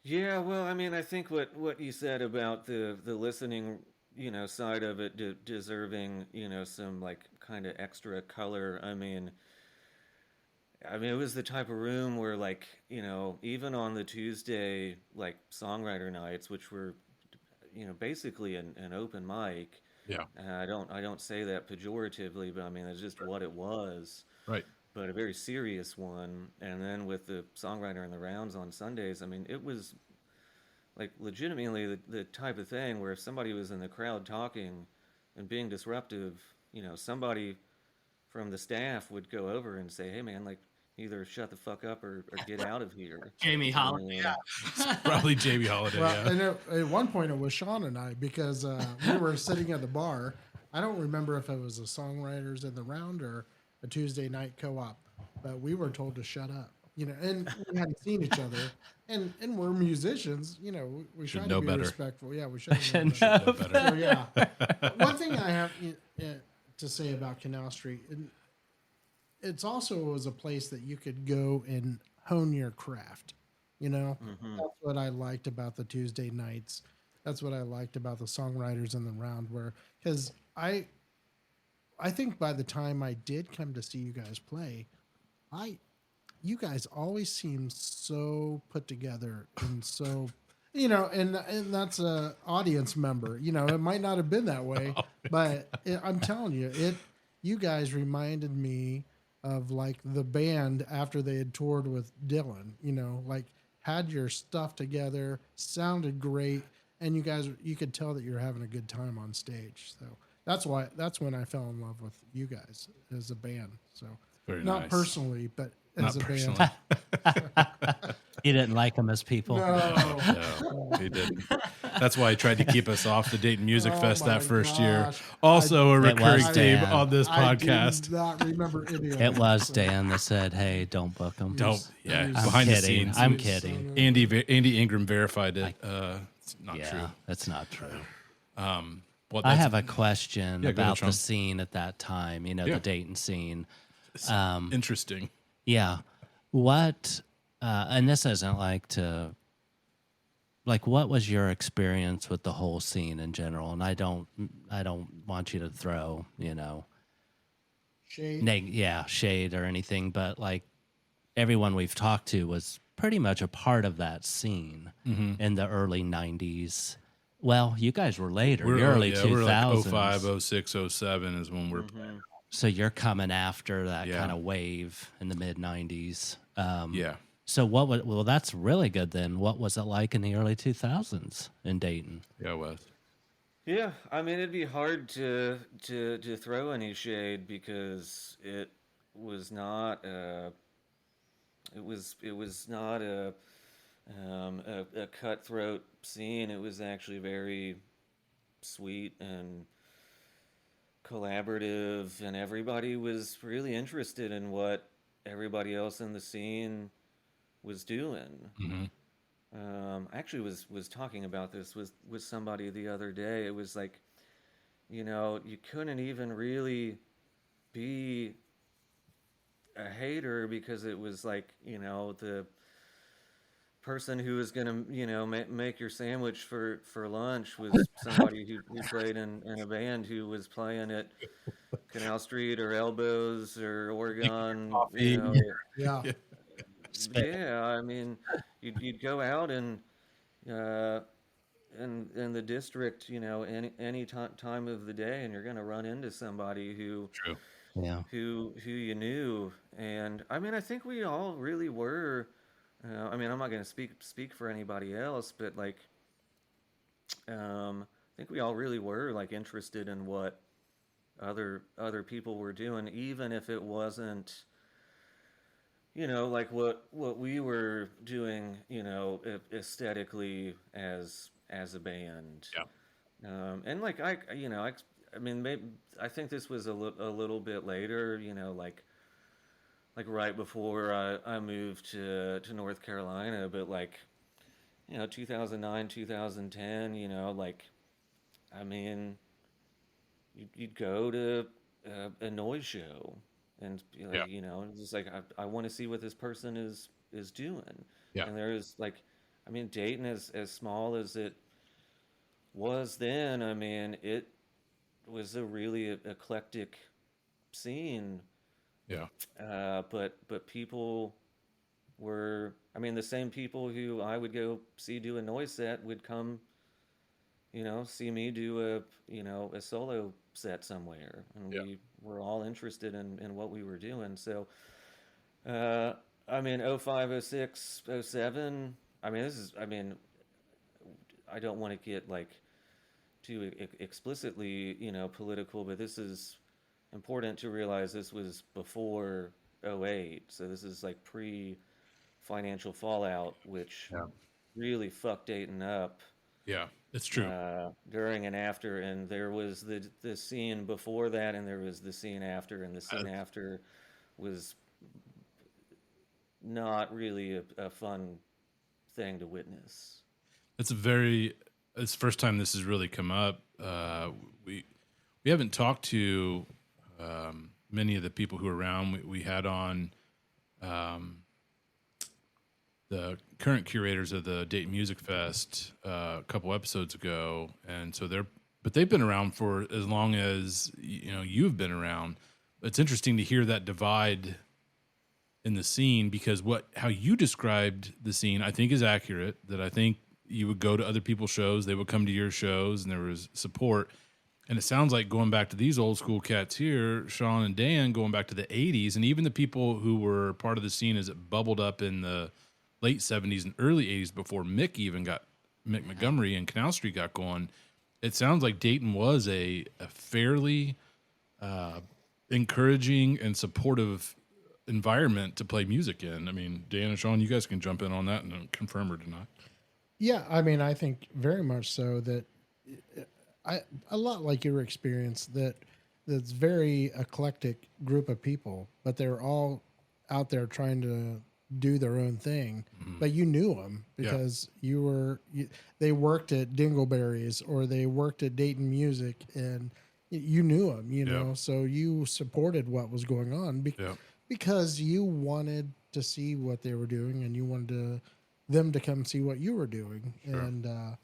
D: Yeah, well, I mean, I think what you said about the listening, side of it deserving, some like kind of extra color. I mean, it was the type of room where, like, even on the Tuesday like songwriter nights, which were, basically an open mic.
A: Yeah,
D: I don't say that pejoratively, but I mean it's just what it was.
A: right.
D: But a very serious one. And then with the songwriter in the rounds on Sundays, I mean, it was like legitimately the type of thing where if somebody was in the crowd talking and being disruptive, somebody from the staff would go over and say, "Hey, man, like either shut the fuck up or get out of here."
C: Jamie
D: I
C: Holland.
D: mean,
A: Probably Jamie Holiday.
B: Well,
A: Yeah.
B: and at one point it was Sean and I because we were sitting at the bar. I don't remember if it was the songwriters in the round or a Tuesday night co-op, but we were told to shut up. And we hadn't seen each other, and we're musicians. We
A: Should
B: try
A: know
B: to be
A: better.
B: respectful. Yeah, we should know
C: Should
B: better.
C: know
A: better.
B: So, yeah, one thing I have to say about Canal Street, and it's also was a place that you could go and hone your craft. That's what I liked about the Tuesday nights. That's what I liked about the songwriters in the round, where because I think by the time I did come to see you guys play, you guys always seemed so put together and so and that's a audience member. It might not have been that way, but I'm telling you, you guys reminded me of like the band after they had toured with Dylan. Like had your stuff together, sounded great, and you could tell that you're having a good time on stage. So that's when I fell in love with you guys as a band. So
A: Very
B: not
A: nice.
B: personally, but
A: Not
B: as a
A: personally.
B: band.
C: You didn't like them as people.
B: No.
A: No, he didn't. That's why he tried to keep us off the Dayton Music
B: Oh
A: Fest
B: my
A: that first year.
B: gosh.
A: Also, a
C: It
A: recurring
C: was
A: theme
C: Dan.
A: on this
B: I
A: podcast.
B: do not remember any of
C: It was
B: so-
C: Dan that said, "Hey, don't book them."
A: Don't. Yeah,
B: I'm
A: behind the
C: kidding.
A: scenes.
C: I'm kidding.
A: Andy Ingram verified it. It's not
C: Yeah,
A: true.
C: that's not true.
A: Well,
C: I
A: that's-
C: have a question
A: Yeah, go ahead,
C: about
A: Sean.
C: the scene at that time.
A: Yeah.
C: The Dayton scene.
A: interesting.
C: Yeah. What? And this isn't what was your experience with the whole scene in general? And I don't want you to throw,
B: Shade.
C: shade or anything, but like everyone we've talked to was pretty much a part of that scene in the early 90s. Well, you guys were later,
A: We're
C: the early
A: we're like
C: 2000s.
A: 05, 06, 07 is when we're playing.
C: So you're coming after that
A: Yeah.
C: kind of wave in the mid 90s.
A: Yeah.
C: So well, that's really good then. What was it like in the early 2000s in Dayton?
A: Yeah, Wes.
D: Yeah, I mean it'd be hard to throw any shade because it was not it was not a cutthroat scene. It was actually very sweet and collaborative, and everybody was really interested in what everybody else in the scene was doing. I actually was talking about this with somebody the other day. It was like, you couldn't even really be a hater because it was like, the person who was gonna, make your sandwich for lunch was somebody who played in a band who was playing at Canal Street or Elbows or Oregon,
A: Coffee.
B: Yeah.
D: Yeah, I mean, you'd go out and uh, in the district, any time of the day, and you're gonna run into somebody
A: True.
C: Yeah.
D: who you knew, and I mean, I think we all really were. I mean, I'm not gonna speak for anybody else, but like, I think we all really were like interested in what other people were doing, even if it wasn't like what we were doing, aesthetically as a band.
A: Yeah.
D: And like I mean, maybe I think this was a little bit later, like right before I moved to North Carolina, but like 2009, 2010, like I mean, you'd go to a noise show and be like,
A: Yeah.
D: just like I want to see what this person is doing.
A: Yeah.
D: And there's like, I mean, Dayton as small as it was then, I mean, it was a really eclectic scene.
A: Yeah.
D: But people were, I mean, the same people who I would go see do a noise set would come, see me do a solo set somewhere, and
A: Yeah.
D: we were all interested in what we were doing. So, uh, I mean, 05, 06, 07. I mean, I mean, I don't want to get like too explicitly, political, but this is important to realize this was before 08. So this is like pre financial fallout, which
A: Yeah.
D: really fucked Dayton up
A: Yeah. It's true.
D: during and after. And there was the scene before that, and there was the scene after, and the scene after was not really a fun thing to witness.
A: It's it's the first time this has really come up. We haven't talked to many of the people who are around. We had on the current curators of the Dayton Music Fest a couple episodes ago, and so they've been around for as long as you've been around. It's interesting to hear that divide in the scene, because how you described the scene, I think, is accurate. That I think you would go to other people's shows, they would come to your shows, and there was support. And it sounds like, going back to these old school cats here, Sean and Dan, going back to the 80s, and even the people who were part of the scene as it bubbled up in the late 70s and early 80s before Mick Montgomery and Canal Street got going. It sounds like Dayton was a fairly encouraging and supportive environment to play music in. I mean, Dan and Sean, you guys can jump in on that and confirm or deny.
B: Yeah, I mean, I think very much so that a lot like your experience, that's very eclectic group of people, but they're all out there trying to do their own thing. But you knew them because they worked at Dingleberries or they worked at Dayton Music, and you knew them, so you supported what was going on because you wanted to see what they were doing, and you wanted them to come see what you were doing. Sure. And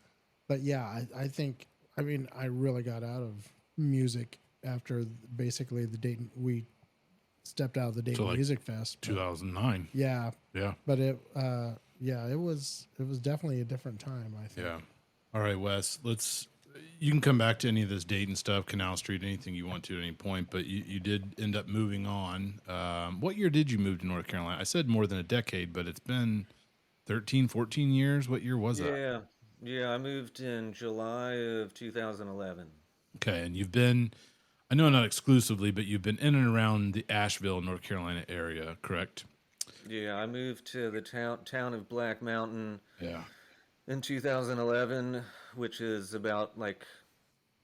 B: but yeah, I think, I mean, I really got out of music after basically the Dayton. We stepped out of the Dayton
A: like
B: Music Fest.
A: 2009.
B: Yeah,
A: Yeah.
B: but it was definitely a different time, I think.
A: Yeah. All right, Wes, you can come back to any of this Dayton stuff, Canal Street, anything you want to at any point, but you did end up moving on. What year did you move to North Carolina? I said more than a decade, but it's been 13, 14 years. What year was that?
D: Yeah, yeah. I moved in July of 2011.
A: Okay. And you've been, I know not exclusively, but you've been in and around the Asheville, North Carolina area, correct?
D: Yeah, I moved to the town of Black Mountain
A: Yeah.
D: in 2011, which is about like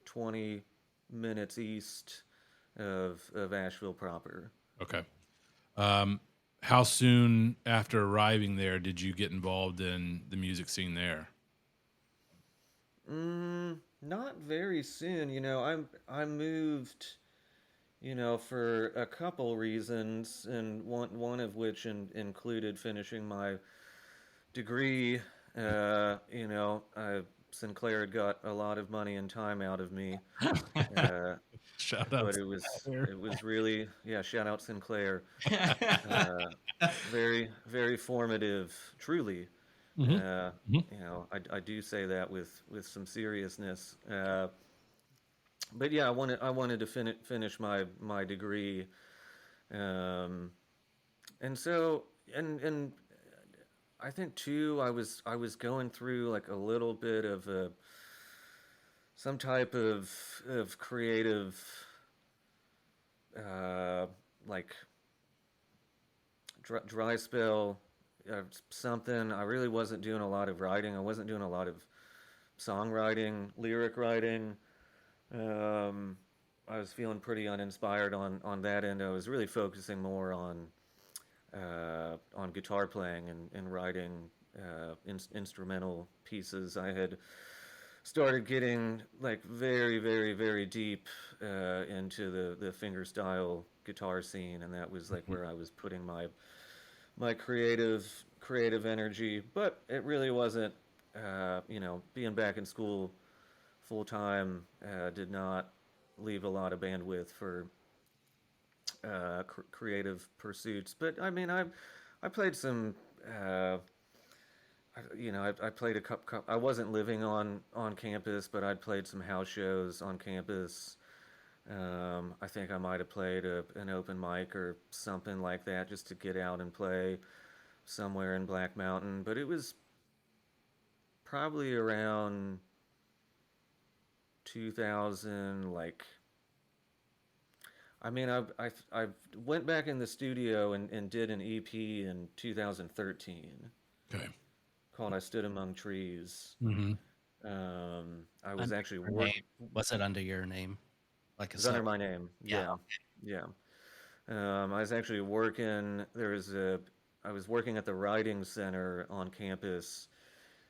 D: 20 minutes east of Asheville proper.
A: Okay. How soon after arriving there did you get involved in the music scene there?
D: Not very soon, I moved, for a couple reasons, and one of which included finishing my degree. Sinclair had got a lot of money and time out of me, uh,
A: Shout out.
D: but it was really, yeah. Shout out Sinclair. Uh, Very very formative, truly. I do say that with some seriousness. But yeah, I wanted to finish my degree, um, and so and I think too I was going through like a little bit of some type of creative, uh, like dry spell, something. I really wasn't doing a lot of writing. I wasn't doing a lot of songwriting, lyric writing. Um, I was feeling pretty uninspired on that end. I was really focusing more on guitar playing and writing instrumental pieces. I had started getting like very, very, very deep into the fingerstyle guitar scene, and that was like where I was putting my creative energy. But it really wasn't. Being back in school full time did not leave a lot of bandwidth for creative pursuits. But I mean, I played some. I played a couple. I wasn't living on campus, but I'd played some house shows on campus. I think I might have played an open mic or something like that just to get out and play somewhere in Black Mountain. But it was probably around 2000, like. I mean, I went back in the studio and did an EP in 2013
A: Okay.
D: called "I Stood Among Trees."
A: Mm-hmm.
D: I was
C: Under
D: actually
C: your name. Was it under your name? Like
D: It
C: a
D: was under
C: separate?
D: my name.
C: Yeah.
D: Yeah, yeah. I was actually working. I was working at the writing center on campus,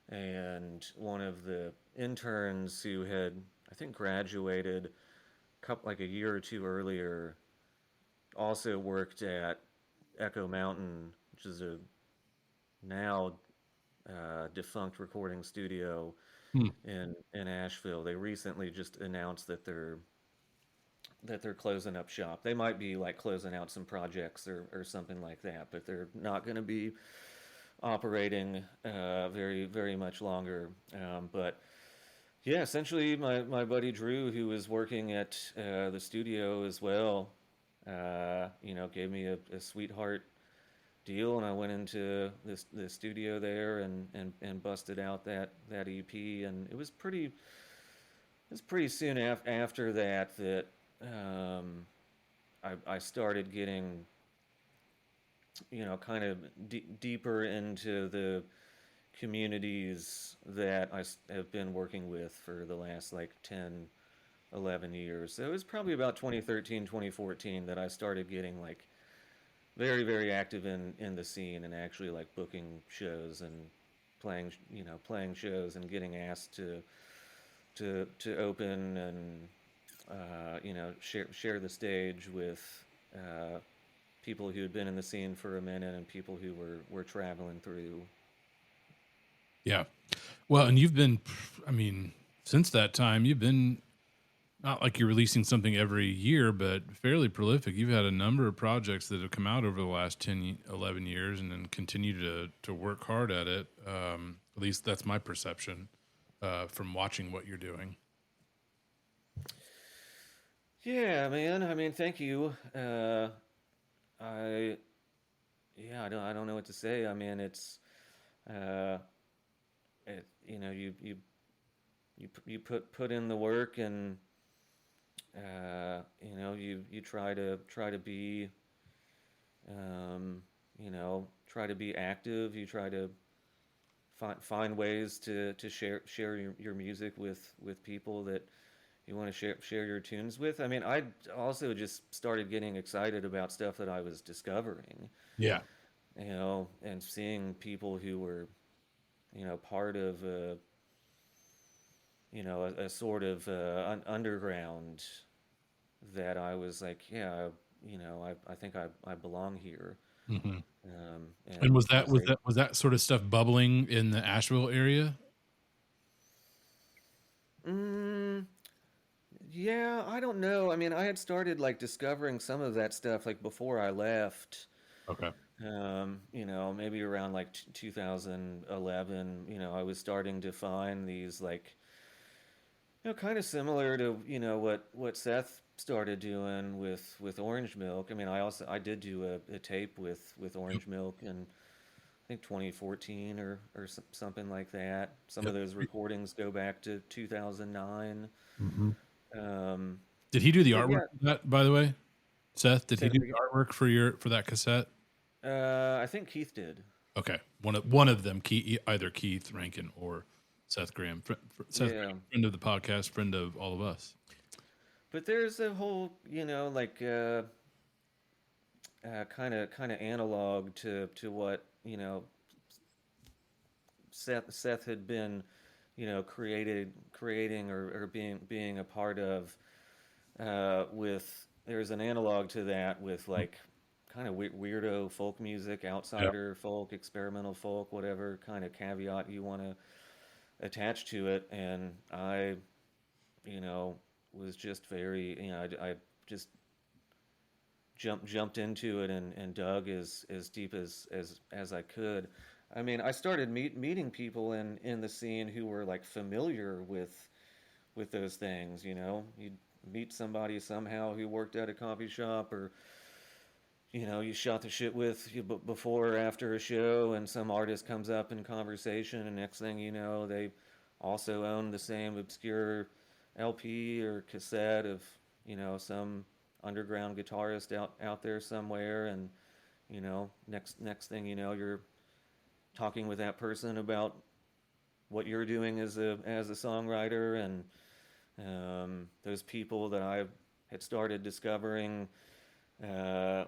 D: and one of the interns who had, I think, graduated like a year or two earlier, also worked at Echo Mountain, which is a now defunct recording studio
A: Hmm.
D: in Asheville. They recently just announced that they're closing up shop. They might be like closing out some projects or something like that, but they're not going to be operating very very much longer. But yeah, essentially, my buddy Drew, who was working at the studio as well, gave me a sweetheart deal, and I went into the studio there and busted out that EP, and it was pretty soon after that um, I started getting kind of deeper into the communities that have been working with for the last like 10, 11 years. So it was probably about 2013, 2014 that I started getting like very, very active in the scene and actually like booking shows and playing shows and getting asked to open and share the stage with people who had been in the scene for a minute and people who were traveling through.
A: Yeah. Well, and you've been, I mean, since that time, you've been not like you're releasing something every year, but fairly prolific. You've had a number of projects that have come out over the last 10, 11 years and then continue to work hard at it. At least that's my perception from watching what you're doing.
D: Yeah, man. I mean, thank you. I yeah, I don't know what to say. I mean, uh, you put in the work, and you try to be try to be active. You try to find ways to share your music with people that you want to share your tunes with. I mean, I also just started getting excited about stuff that I was discovering,
A: Yeah.
D: and seeing people who were, part of a sort of underground, that I was like, yeah, I think I belong here.
A: Hmm. And
D: And I say,
A: was that sort of stuff bubbling in the Asheville area?
D: mm, yeah, I don't know. I mean, I had started like discovering some of that stuff like before I left.
A: Okay.
D: Maybe around like 2011. I was starting to find these like, kind of similar to what Seth started doing with Orange Milk. I mean, I did do a tape with Orange Milk in I think 2014 or something like that. Some of
A: Yep.
D: those recordings go back to 2009.
A: Hmm.
D: Um,
A: Did he do the
D: but
A: artwork
D: yeah,
A: for that, by the way? Seth, did
D: say
A: he do
D: that
A: the
D: again.
A: artwork for that cassette?
D: I think Keith did.
A: Okay, one of them, either Keith Rankin or Seth Graham. Seth
D: Yeah.
A: Graham, friend of the podcast, friend of all of us.
D: But there's a whole, like kind of analog to what Seth had been, creating or being a part of. With There's an analog to that with like kind of weirdo folk music,
A: Yeah.
D: outsider folk, experimental folk, whatever kind of caveat you want to attach to it. And I, you know, was just very, I just jumped into it and dug as deep as I could. I mean, I started meeting people in the scene who were like familiar with those things. You'd meet somebody somehow who worked at a coffee shop, or you shot the shit with before or after a show, and some artist comes up in conversation, and next thing you know, they also own the same obscure LP or cassette of some underground guitarist out there somewhere. And next thing you know, you're talking with that person about what you're doing as a songwriter. And those people that I had started discovering, uh,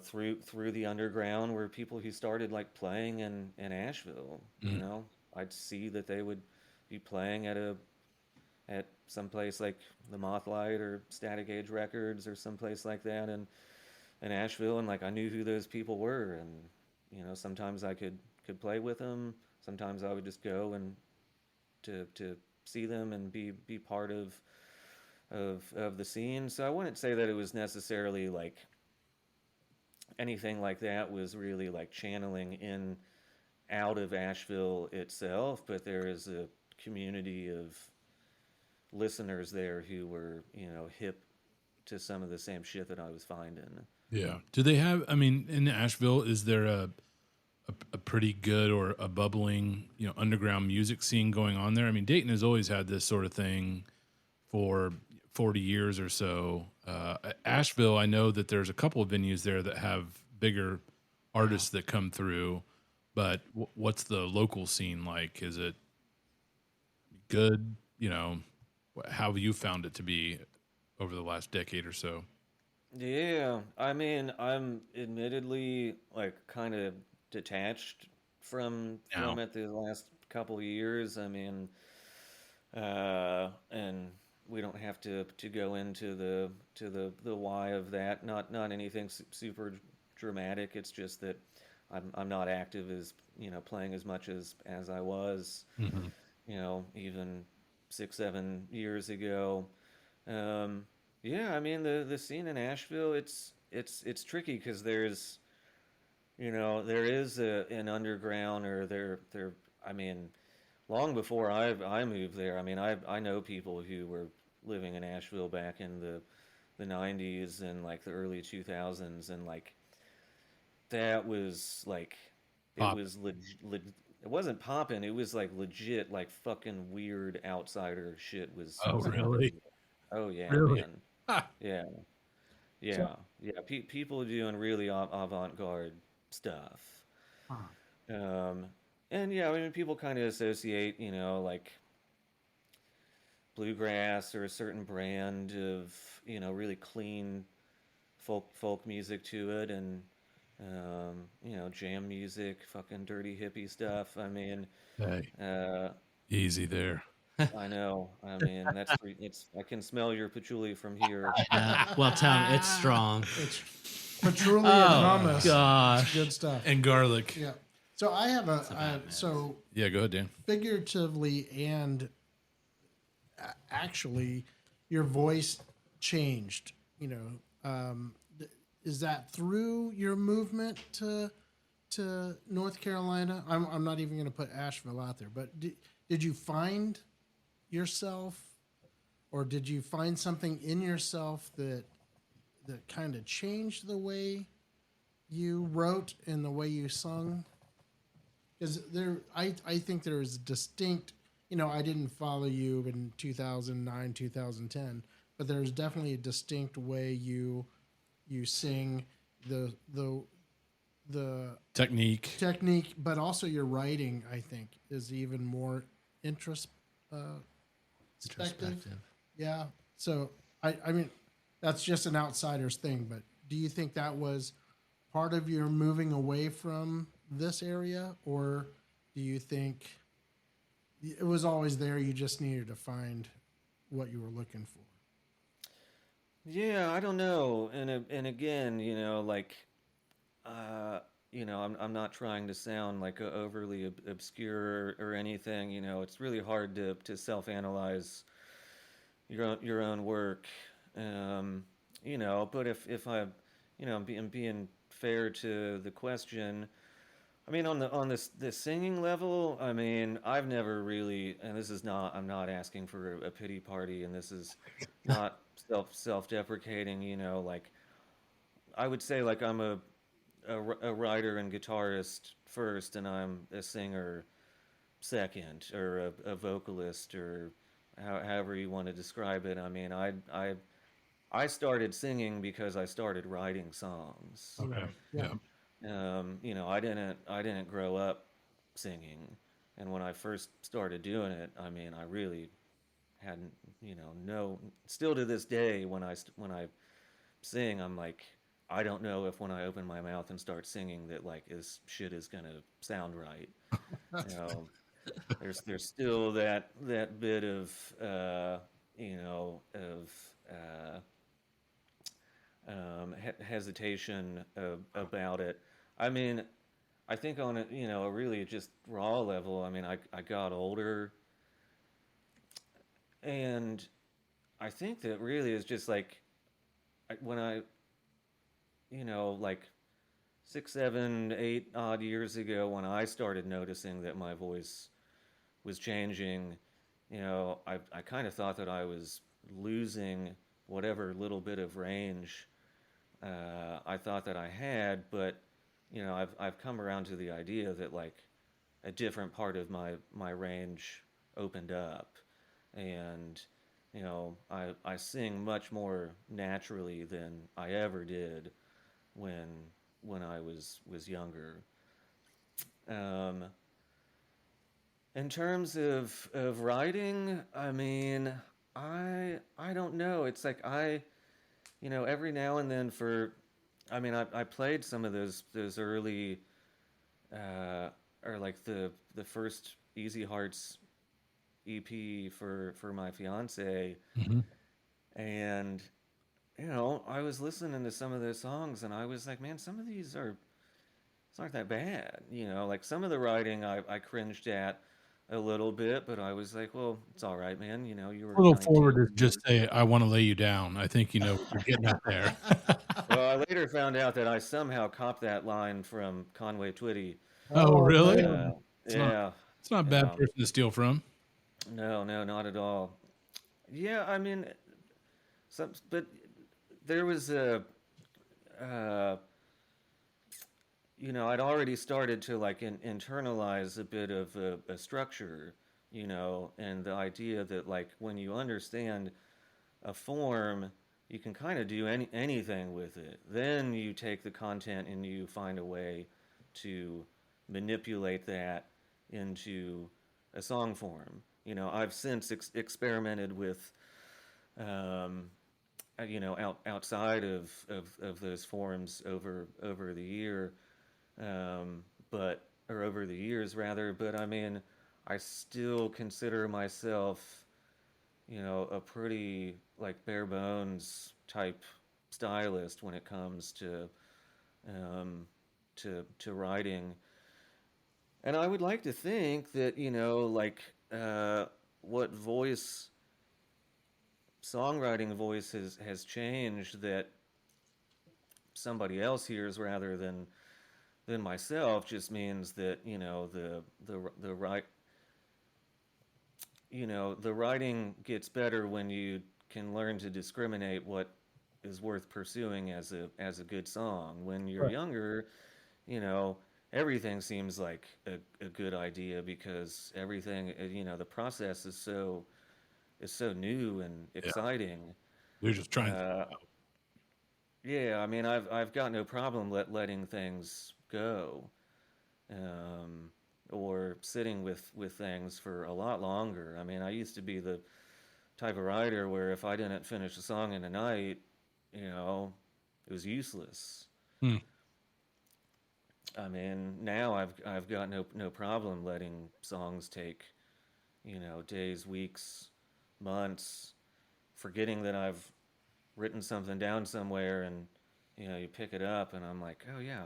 D: through the underground, were people who started like playing in Asheville.
A: Mm.
D: I'd see that they would be playing at some place like the Mothlight or Static Age Records or someplace like that in Asheville, and like I knew who those people were. And sometimes I could play with them. Sometimes I would just go and to see them and be part of the scene. So I wouldn't say that it was necessarily like anything like that was really like channeling in out of Asheville itself, but there is a community of listeners there who were, hip to some of the same shit that I was finding.
A: Yeah. Do they have? I mean, in Asheville, is there a pretty good or a bubbling, underground music scene going on there? I mean, Dayton has always had this sort of thing for 40 years or so. Asheville, I know that there's a couple of venues there that have bigger artists that come through, but what's the local scene like? Is it good? How have you found it to be over the last decade or so?
D: Yeah, I mean, I'm admittedly like kind of detached from
A: Now,
D: it the last couple of years. I mean, and we don't have to go into the why of that. Not anything super dramatic. It's just that I'm not active as playing as much as I was.
A: hmm
D: Even 6 7 years ago. Yeah, I mean the scene in Asheville, it's tricky because there's there is an underground or there. I mean, long before I moved there, I mean I know people who were living in Asheville back in the 90s and like the early 2000s, and like that was like it
A: Pop.
D: was it wasn't popping, it was like legit like fucking weird outsider shit
A: Oh,
D: was
A: really?
D: happening. Oh yeah,
A: Really?
D: man.
A: Ah,
D: Yeah.
B: So,
D: Yeah. People doing really avant-garde stuff.
B: huh.
D: Um, and yeah, I mean, people kind of associate, like bluegrass or a certain brand of, really clean folk music to it, and jam music, fucking dirty hippie stuff. I mean,
A: hey,
D: uh,
A: easy there.
D: I know. I mean, it's. I can smell your patchouli from here.
C: Yeah. Well, tell me, it's strong.
B: It's patchouli and
C: Oh
B: hummus. It's
C: gosh.
B: good stuff.
A: And garlic.
B: Yeah. So I have
C: bad mix.
B: so
A: Yeah, go ahead, Dan.
B: figuratively and actually, your voice changed. Is that through your movement to North Carolina? I'm not even going to put Asheville out there, but did you find yourself, or did you find something in yourself that kind of changed the way you wrote and the way you sung? Because I think there is distinct. I didn't follow you in 2009, 2010, but there's definitely a distinct way you sing, the
A: Technique.
B: technique, but also your writing. I think is even more introspective.
C: Introspective.
B: Yeah. So I mean, that's just an outsider's thing, but do you think that was part of your moving away from this area, or do you think it was always there? You just needed to find what you were looking for.
D: Yeah, I don't know. And again, like I'm not trying to sound like overly obscure or anything. It's really hard to self-analyze your own work. Um, but if I, being fair to the question, I mean, on this singing level, I mean, I've never really, and this is not, I'm not asking for a pity party, and this is not self-deprecating. Like I would say, like I'm a writer and guitarist first, and I'm a singer second, or a vocalist, or however you want to describe it. I mean, I started singing because I started writing songs.
A: Okay.
B: Right. Yeah.
A: Yeah.
D: I didn't grow up singing, and when I first started doing it, I mean, I really hadn't, no. Still to this day, when I sing, I'm like, I don't know if when I open my mouth and start singing that like is shit is gonna sound right. You know, there's still that bit of of uh, hesitation about it. I mean, I think on a really just raw level, I mean, I got older, and I think that really is just like when I, like 6, 7, 8 odd years ago, when I started noticing that my voice was changing, I kind of thought that I was losing whatever little bit of range I thought that I had, but I've come around to the idea that like a different part of my range opened up, and I sing much more naturally than I ever did when I was younger. Um, in terms of writing, I mean, I don't know. It's like every now and then I mean, I played some of those early, uh, or like the first Easy Hearts EP for my fiance,
A: Hmm.
D: and I was listening to some of those songs, and I was like, man, some of these aren't that bad. Like some of the writing I cringed at, a little bit, but I was like, well, it's all right, man. You know, you
A: A
D: were
A: little
D: 19.
A: forward to just say, "I want to lay you down." I think you know what you're getting at there.
D: Well, I later found out that I somehow copped that line from Conway Twitty.
A: Oh,
B: Oh,
A: really?
D: Uh,
B: boom.
A: It's not.
D: yeah,
A: It's not a bad
D: yeah.
A: person to steal from.
D: No, no, not at all. Yeah, I mean, but there was uh, I'd already started to like internalize a bit of a structure, and the idea that like when you understand a form, you can kind of do anything with it. Then you take the content and you find a way to manipulate that into a song form. I've since experimented with, um, outside of those forms over the year, but or over the years rather. But I mean, I still consider myself, a pretty like bare bones type stylist when it comes um, to writing. And I would like to think that like what voice songwriting voice has changed that somebody else hears rather than myself just means that the right the writing gets better when you can learn to discriminate what is worth pursuing as a good song. When you're
B: Right.
D: younger, you know, everything seems like a good idea because everything the process is so new and
A: Yeah,
D: exciting.
A: they're just trying things
D: Uh,
A: out.
D: yeah, I mean, I've got no problem letting things go, um, or sitting with things for a lot longer. I mean, I used to be the type of writer where if I didn't finish a song in a night, you know, it was useless.
A: Hmm.
D: I mean, now I've got no problem letting songs take, days, weeks, months, forgetting that I've written something down somewhere, and you pick it up and I'm like, oh yeah,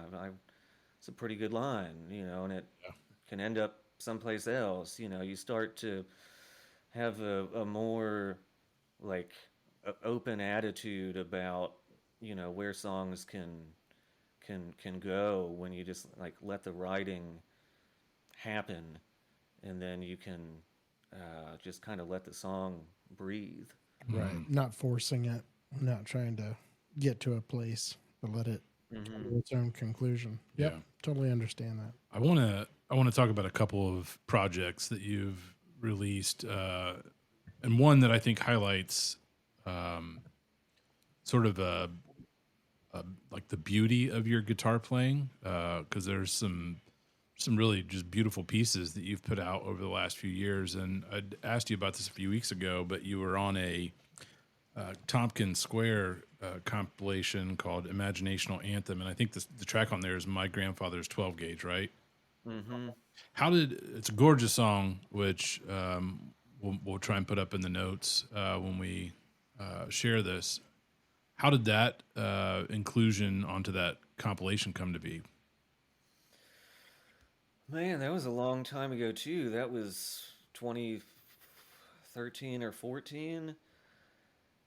D: it's a pretty good line, and it
A: Yeah.
D: can end up someplace else. You start to have a more like open attitude about where songs can go when you just like let the writing happen, and then you can just kind of let the song breathe.
B: Right.
A: Mhm.
B: Not forcing it, not trying to get to a place, but let it come
D: Hmm.
B: to its own conclusion. Yep.
A: Yeah.
B: Totally understand that.
A: I want to talk about a couple of projects that you've released, and one that I think highlights um, sort of a like the beauty of your guitar playing, because there's some really just beautiful pieces that you've put out over the last few years. And I'd asked you about this a few weeks ago, but you were on a Tompkins Square compilation called Imaginational Anthem, and I think the track on there is My Grandfather's 12 Gauge, right?
D: Hmm.
A: It's a gorgeous song, which we'll try and put up in the notes when we share this. How did that inclusion onto that compilation come to be?
D: Man, that was a long time ago too. That was 2013 or 14.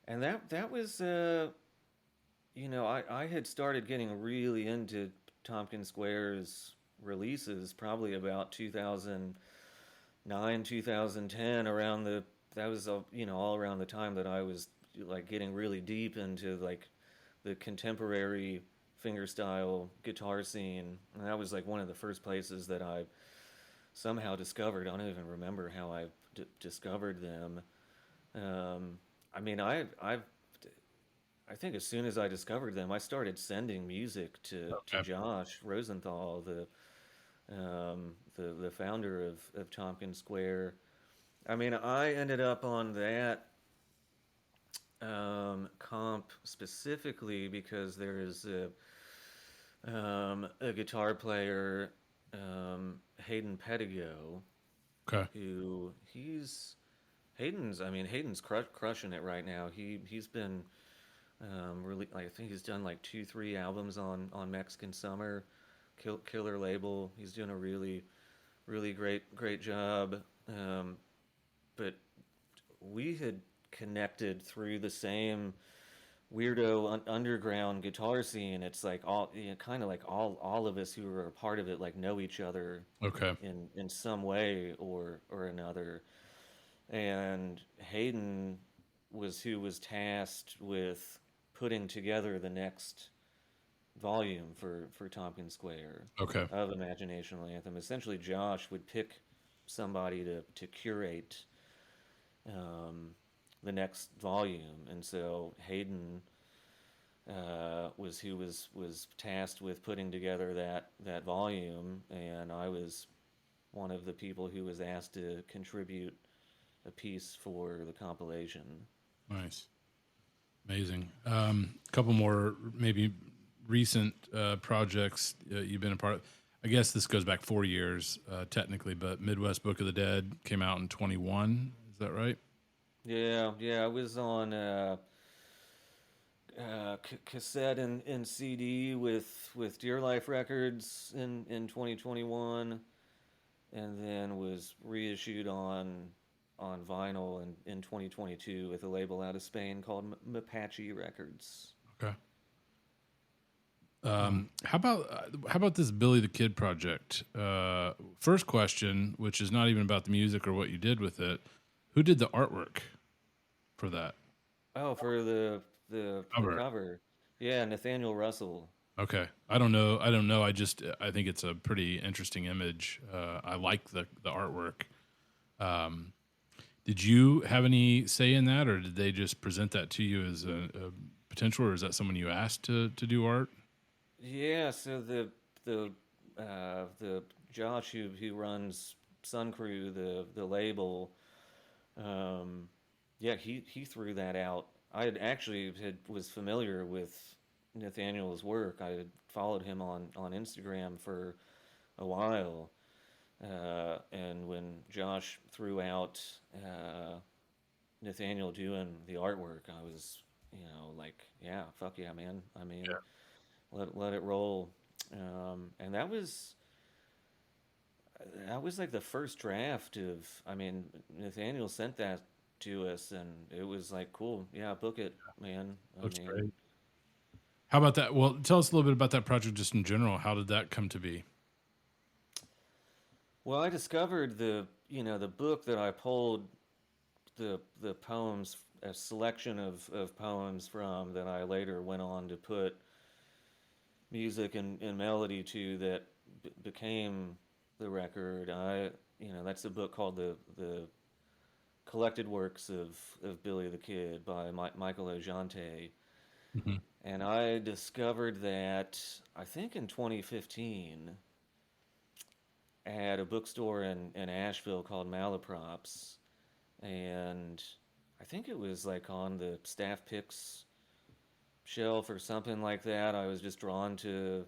D: And that was I had started getting really into Tompkins Square's releases probably about 2009, 2010, around the that was all around the time that I was like getting really deep into like the contemporary fingerstyle guitar scene. And that was like one of the first places that I somehow discovered. I don't even remember how I discovered them. Um, I mean, I think as soon as I discovered them, I started sending music to
A: Okay.
D: Josh Rosenthal, the founder of Tompkins Square. I mean, I ended up on that comp specifically because there is a guitar player, Hayden Pedigo,
A: Okay.
D: who Hayden's crushing it right now. He's been really, I think he's done like 2 3 albums on Mexican Summer, killer label. He's doing a really great job. But we had connected through the same weirdo underground guitar scene. It's like all, kind of like all of us who were a part of it like know each other
A: Okay.
D: in some way or another. And Hayden was who was tasked with putting together the next volume for Tompkins Square
A: Okay.
D: of Imaginational Anthem. Essentially, Josh would pick somebody to curate um, the next volume, and so Hayden was who was tasked with putting together that volume, and I was one of the people who was asked to contribute a piece for the compilation.
A: Nice. Amazing. A couple more maybe recent projects you've been a part of. I guess this goes back 4 years technically, but Midwest Book of the Dead came out in 21. Is that right?
D: Yeah, I was on cassette and CD with Dear Life Records in 2021, and then was reissued on vinyl in 2022 with a label out of Spain called Mapache Records.
A: Okay. How about this Billy the Kid project? First question, which is not even about the music or what you did with it. Who did the artwork for that
D: Oh, for the
A: cover?
D: cover, yeah, Nathaniel Russell.
A: Okay, I don't know. I think it's a pretty interesting image. I like the artwork. Um, did you have any say in that, or did they just present that to you as a potential, or is that someone you asked to do art?
D: Yeah, so the Josh who runs Sun Crew, the label, yeah, he threw that out. I had actually was familiar with Nathaniel's work. I had followed him on Instagram for a while, and when Josh threw out Nathaniel doing the artwork, I was, like, yeah, fuck yeah, man. I mean, let it roll. And that was like the first draft of. I mean, Nathaniel sent that to us, and it was like, cool, yeah, book it, man. I
A: Looks
D: mean,
A: great. How about that? Well, tell us a little bit about that project just in general. How did that come to be?
D: well, I discovered the book that I pulled the poems, a selection of poems from, that I later went on to put music and melody to, that became the record. That's a book called the Collected Works of Billy the Kid by Michael Ojante.
A: Hmm.
D: And I discovered that, I think in 2015, at a bookstore in Asheville called Malaprops. And I think it was like on the staff picks shelf or something like that. I was just drawn to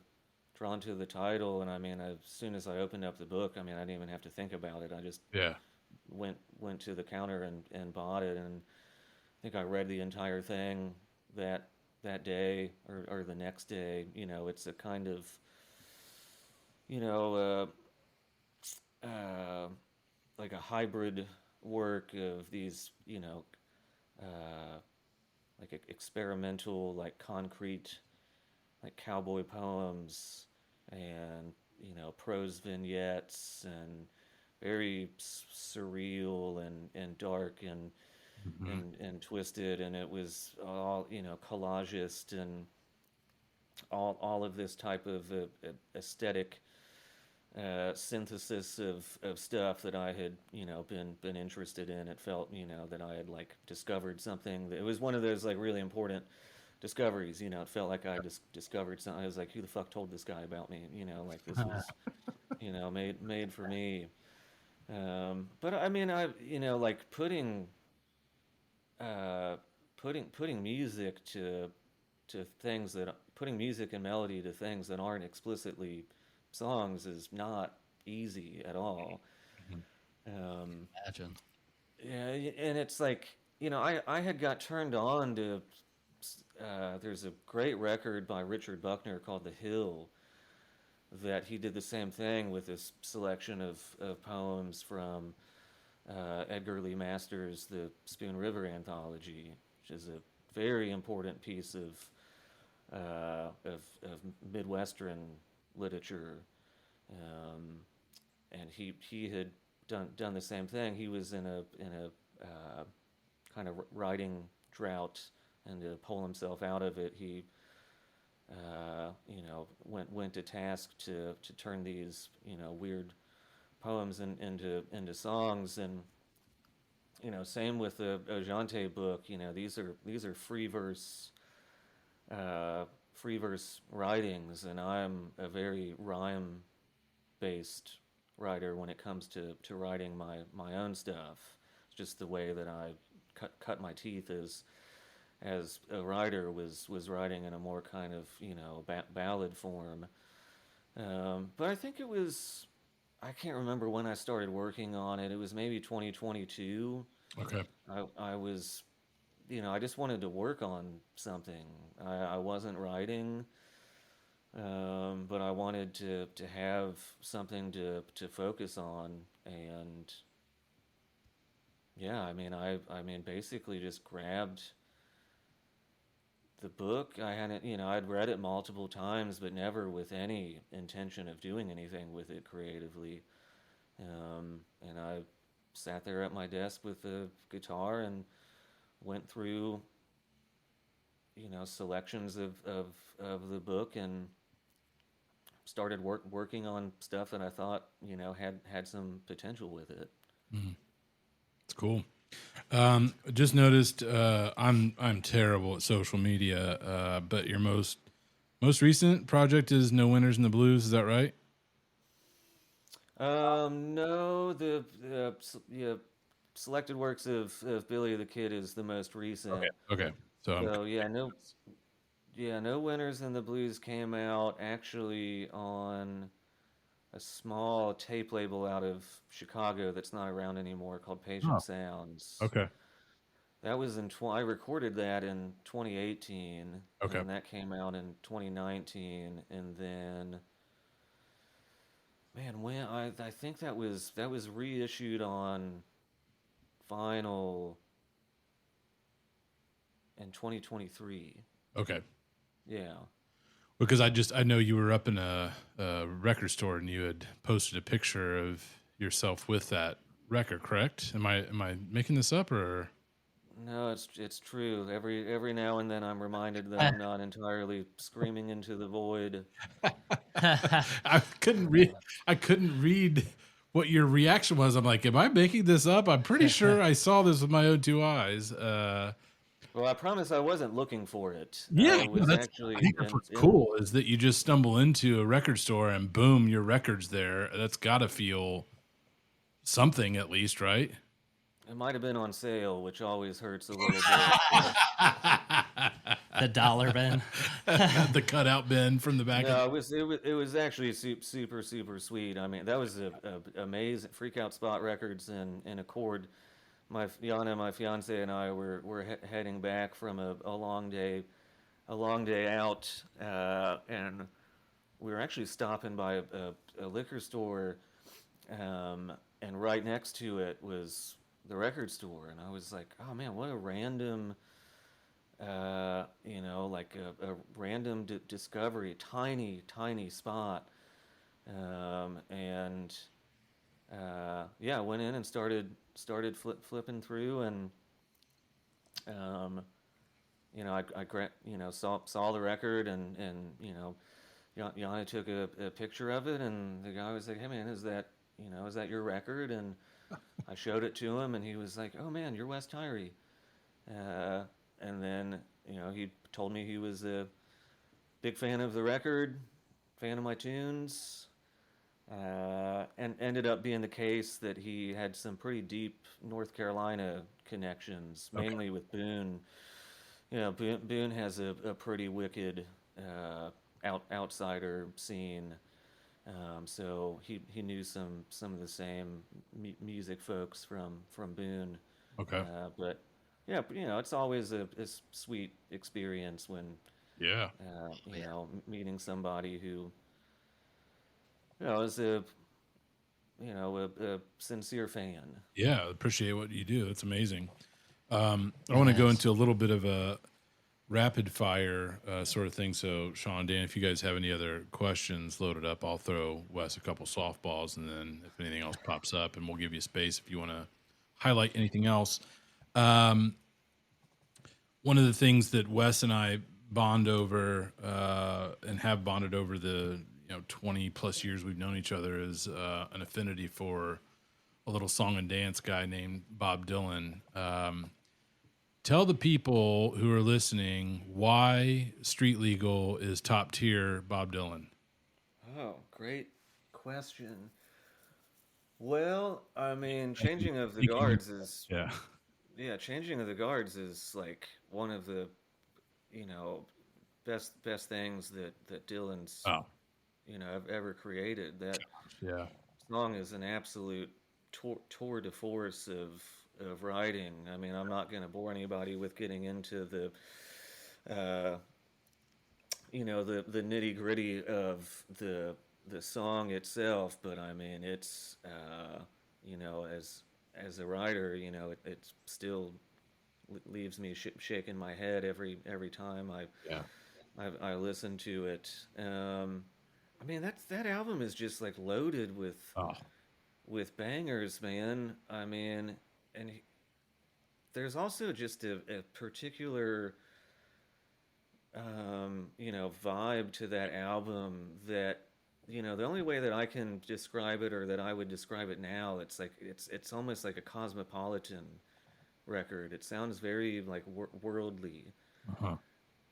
D: the title, and I mean, as soon as I opened up the book, I mean, I didn't even have to think about it. I just
A: Yeah.
D: went to the counter and bought it, and I think I read the entire thing that day or the next day. It's a kind of, you know like a hybrid work of these, uh, like experimental, like concrete, like cowboy poems, and prose vignettes, and very surreal and dark
A: Hmm.
D: and twisted, and it was all, collagist, and all of this type of aesthetic synthesis of stuff that I had, been interested in. It felt, that I had like discovered something. It was one of those like really important discoveries. It felt like I just discovered something. I was like, who the fuck told this guy about me? Like this was, made for me. But I mean, like uh, putting music to things that putting music and melody to things that aren't explicitly songs is not easy at all. Um,
C: Imagine.
D: yeah, and it's like, I had got turned on to. There's a great record by Richard Buckner called "The Hill," that he did the same thing with this selection of poems from Edgar Lee Masters' The Spoon River Anthology, which is a very important piece of Midwestern literature. Um, and he had done the same thing. He was in a kind of writing drought, and to pull himself out of it, he went to task to turn these weird poems into songs. And same with the Ojante book. These are free verse writings, and I'm a very rhyme based writer when it comes to writing my own stuff. It's just the way that I cut my teeth as a writer was writing in a more kind of ballad form. But I think I can't remember when I started working on it. It was maybe 2022.
A: Okay.
D: I was, I just wanted to work on something. I wasn't writing, but I wanted to have something to focus on. And yeah, I mean, basically just grabbed the book. I hadn't, I'd read it multiple times, but never with any intention of doing anything with it creatively. And I sat there at my desk with the guitar and went through, selections of the book, and started working on stuff that I thought, had some potential with it.
A: It's cool. Just noticed I'm terrible at social media, but your most recent project is No Winners in the Blues. Is that right?
D: No, the selected works of Billy the Kid is the most
A: Okay.
D: recent.
A: Okay. So I'm
D: So no Winners in the Blues came out actually on a small tape label out of Chicago that's not around anymore, called
A: oh,
D: Patient Sounds.
A: okay.
D: That was I recorded that in 2018,
A: Okay.
D: and that came out in 2019. And then, man, when I think that was reissued on vinyl in 2023.
A: Okay.
D: Yeah.
A: Because I know you were up in a record store and you had posted a picture of yourself with that record, correct? Am I making this up or
D: No, it's true. Every now and then I'm reminded that I'm not entirely screaming into the void.
A: I couldn't read what your reaction was. I'm like, am I making this up? I'm pretty sure I saw this with my own two eyes.
D: Well, I promise I wasn't looking for it.
A: Yeah,
D: I
A: no,
D: was
A: that's I
D: actually
A: think that's what's
D: in
A: cool is that you just stumble into a record store and boom, your record's there. That's got to feel something at least, right?
D: it might have been on sale, which always hurts a little bit, but
C: The dollar bin.
A: The cutout bin from the back of.
D: no, it was actually super super sweet. I mean, that was a amazing Freak Out Spot Records in Accord. My fiance, and I were heading back from a long day out, and we were actually stopping by a liquor store, and right next to it was the record store, and I was like, oh man, what a random, like a random discovery, tiny spot, and yeah, I went in and started flipping through, and um, saw the record, and Yana took a picture of it, and the guy was like, hey man, is that your record? And I showed it to him, and he was like, oh man, you're Wes Tirey. And then he told me he was a big fan of the record, fan of my tunes. And ended up being the case that he had some pretty deep North Carolina connections,
A: Okay.
D: mainly with Boone. Boone has a pretty wicked outsider scene. So he knew some of the same music folks from Boone.
A: Okay.
D: But yeah, it's always a sweet experience when
A: Yeah.
D: meeting somebody who is a sincere fan.
A: Yeah, appreciate what you do. It's amazing. I want to go
C: Yes.
A: into a little bit of a rapid fire sort of thing. So, Sean, Dan, if you guys have any other questions loaded up, I'll throw Wes a couple softballs, and then if anything else pops up, and we'll give you space if you want to highlight anything else. Um, One of the things that Wes and I bond over and have bonded over the 20 plus years we've known each other is an affinity for a little song and dance guy named Bob Dylan. Tell the people who are listening why Street Legal is top tier Bob Dylan.
D: Oh, great question. Well, I mean, changing of the
A: Speaking,
D: guards is
A: yeah.
D: yeah, changing of the guards is like one of the you know best things that Dylan's
A: Oh,
D: have ever created. That
A: yeah.
D: song is an absolute tour de force of writing. I mean, I'm not going to bore anybody with getting into uh, the nitty gritty of the song itself, but I mean, it's as a writer, it still leaves me shaking my head every time
A: Yeah.
D: I listen to it. I mean, that album is just like loaded
A: Oh,
D: with bangers, man. I mean, and there's also just a particular vibe to that album that the only way that I can describe it, or that I would describe it now, it's like it's almost like a cosmopolitan record. It sounds very like worldly.
A: uh-huh.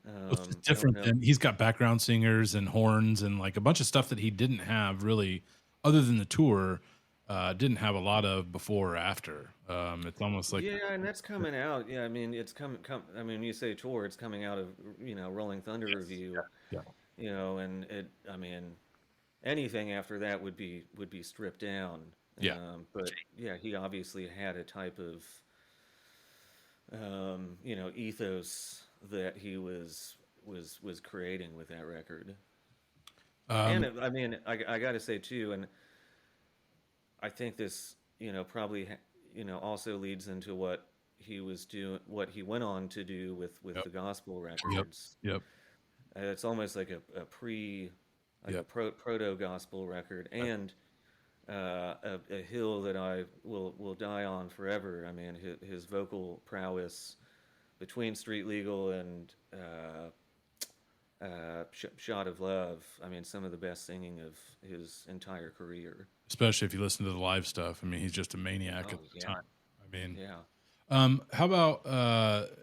A: It's just
D: I don't
A: different
D: know.
A: than he's got background singers and horns and like a bunch of stuff that he didn't have really, other than the tour, didn't have a lot of before or after. It's almost like
D: Yeah, and that's coming out. Yeah, I mean, it's I mean, you say tour, it's coming out of Rolling Thunder
A: yes,
D: Review.
A: yeah,
D: And it. I mean, anything after that would be stripped down.
A: yeah,
D: But yeah, he obviously had a type of ethos that he was creating with that record.
A: yeah.
D: And I mean, I got to say too, and I think this probably also leads into what he was doing, what he went on to do with
A: Yep,
D: the gospel
A: yep,
D: records.
A: yep,
D: It's almost like a pre like a
A: yep.
D: proto gospel record, and a hill that I will die on forever. I mean, his vocal prowess between Street Legal and Shot of Love. I mean, some of the best singing of his entire career.
A: Especially if you listen to the live stuff. I mean, he's just a maniac at
D: Oh
A: the
D: yeah,
A: time. I mean,
D: yeah.
A: how about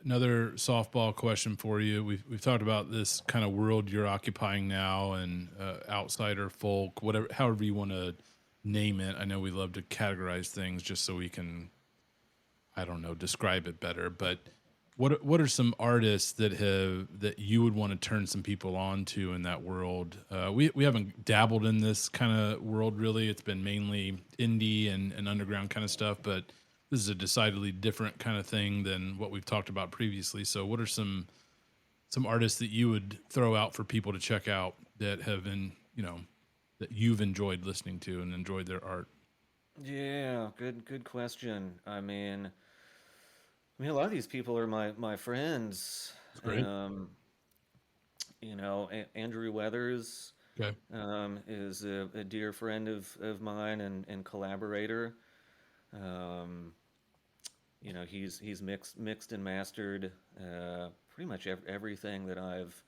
A: another softball question for you? We've talked about this kind of world you're occupying now, and outsider folk, whatever, however you want to name it. I know we love to categorize things just so we can, I don't know, describe it better. But what are some artists that you would want to turn some people on to in that world? We haven't dabbled in this kind of world really. It's been mainly indie and underground kind of stuff, but this is a decidedly different kind of thing than what we've talked about previously. So, what are some artists that you would throw out for people to check out that have been that you've enjoyed listening to and enjoyed their art?
D: Yeah, good question. I mean, a lot of these people are my friends.
A: It's great.
D: Um, Andrew Weathers
A: Okay.
D: is a dear friend of mine and collaborator. Um, he's mixed and mastered pretty much everything that I've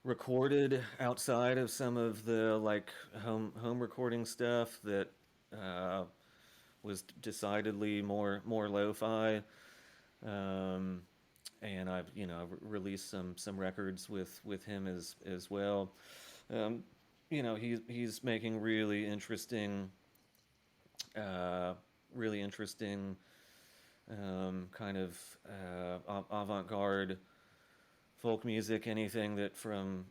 D: recorded outside of some of the like home recording stuff that uh, was decidedly more lo-fi. Um, and I've released some records with him as well. Um, he's making uh, really interesting kind of avant-garde folk music. Anything that from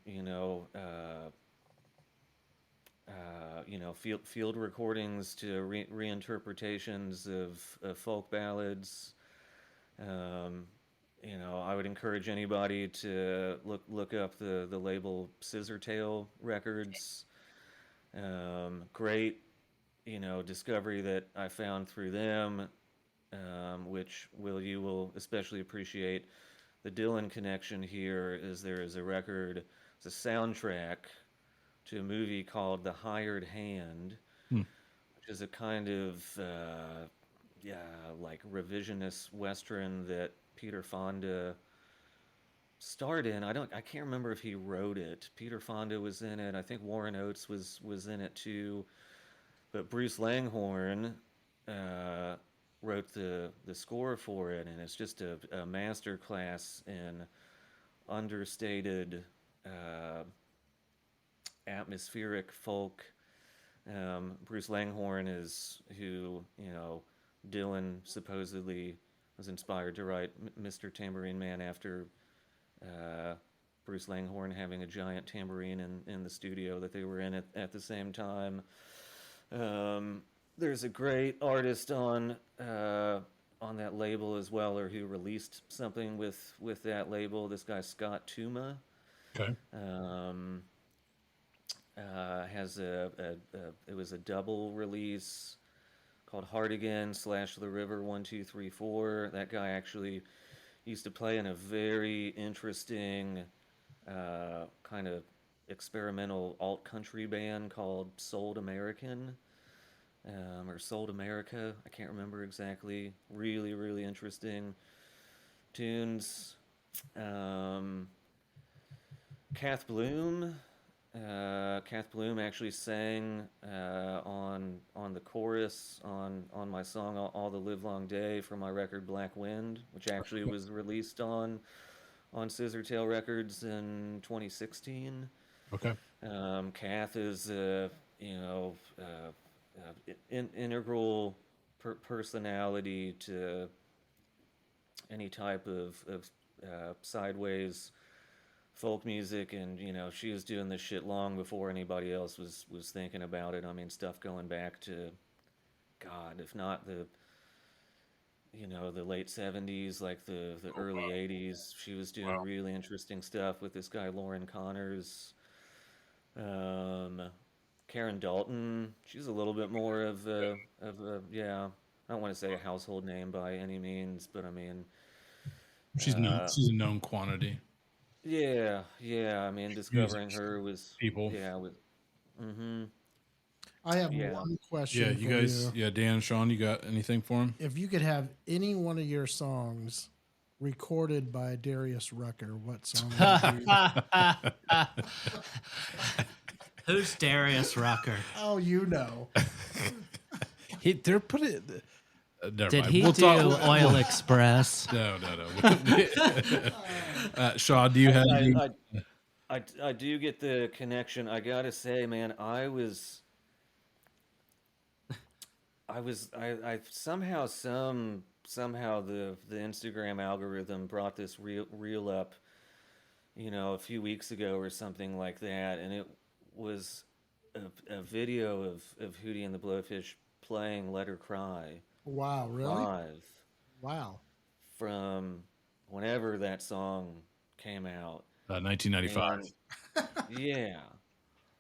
D: field recordings to reinterpretations of folk ballads. Um, I would encourage anybody to look up the label Scissortail Records. Great discovery that I found through them, which you will especially appreciate. The Dylan connection here is there is a record, it's a soundtrack to a movie called The Hired Hand,
A: Hmm.
D: which is a kind of yeah, like revisionist western that Peter Fonda starred in. I can't remember if he wrote it. Peter Fonda was in it. I think Warren Oates was in it too. But Bruce Langhorne uh, wrote the score for it, and it's just a master class in understated uh, atmospheric folk. Bruce Langhorne is who Dylan supposedly was inspired to write Mr. Tambourine Man after uh, Bruce Langhorne having a giant tambourine in the studio that they were in at the same time. Um, there's a great artist on that label as well, or who released something with that label. This guy Scott Tuma
A: Okay.
D: um, has it was a double release called Hard Again / The River 1234. That guy actually used to play in a very interesting kind of experimental alt country band called Sold American, or Sold America. I can't remember exactly. Really, really interesting tunes. Um, Kath Bloom. Kath Bloom actually sang on the chorus on my song All the Livelong Day for my record Black Wind, which actually was released on Scissortail Records in 2016.
A: Okay.
D: Kath is integral personality to any type of sideways folk music, and she was doing this shit long before anybody else was thinking about it. I mean, stuff going back to, God, if not the late 70s, like the early 80s. She was doing really interesting stuff with this guy Lauren Connors. um, Karen Dalton, she's a little bit more of a yeah, I don't want to say a household name by any means, but I mean,
A: She's known.
D: uh,
A: She's a known quantity.
D: yeah, I mean,
A: Music
D: discovering her was,
A: people.
D: yeah, was, mm-hmm,
B: I have
D: yeah.
B: one
A: Yeah,
B: question
A: you
B: for
A: guys.
B: you.
A: Yeah, Dan, Sean, you got anything for him?
B: If you could have any one of your songs recorded by Darius Rucker, what song would it be?
C: Who's Darius Rucker?
B: Oh, you know.
A: They're putting. Never
C: Did
A: mind.
C: he
A: We'll
C: do
A: talk.
C: Oil Express?
A: No. Sean, do you have any?
D: I do get the connection. I gotta say, man, I somehow the Instagram algorithm brought this reel up, a few weeks ago or something like that, and it was a video of Hootie and the Blowfish playing "Let Her Cry"
B: Wow, really?
D: live
B: Wow.
D: from whenever that song came out,
A: 1995.
D: and yeah,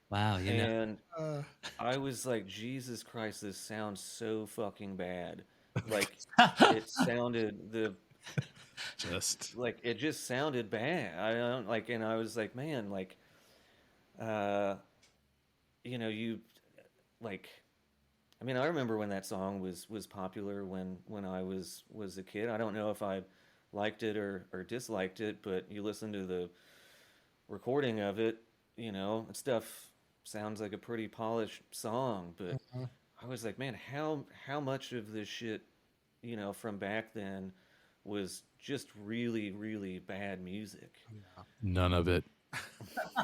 C: Wow,
D: and
B: Uh,
D: I was like, Jesus Christ, this sounds so fucking bad. Like, it sounded
A: Just
D: it just sounded bad. I don't like, and I was like, man, like, uh, you like, I mean, I remember when that song was popular when I was a kid. I don't know if I liked it or disliked it, but you listen to the recording of it, and stuff sounds like a pretty polished song, but
B: uh,
D: I was like, man, how much of this shit, from back then was just really, really bad music.
A: none of it.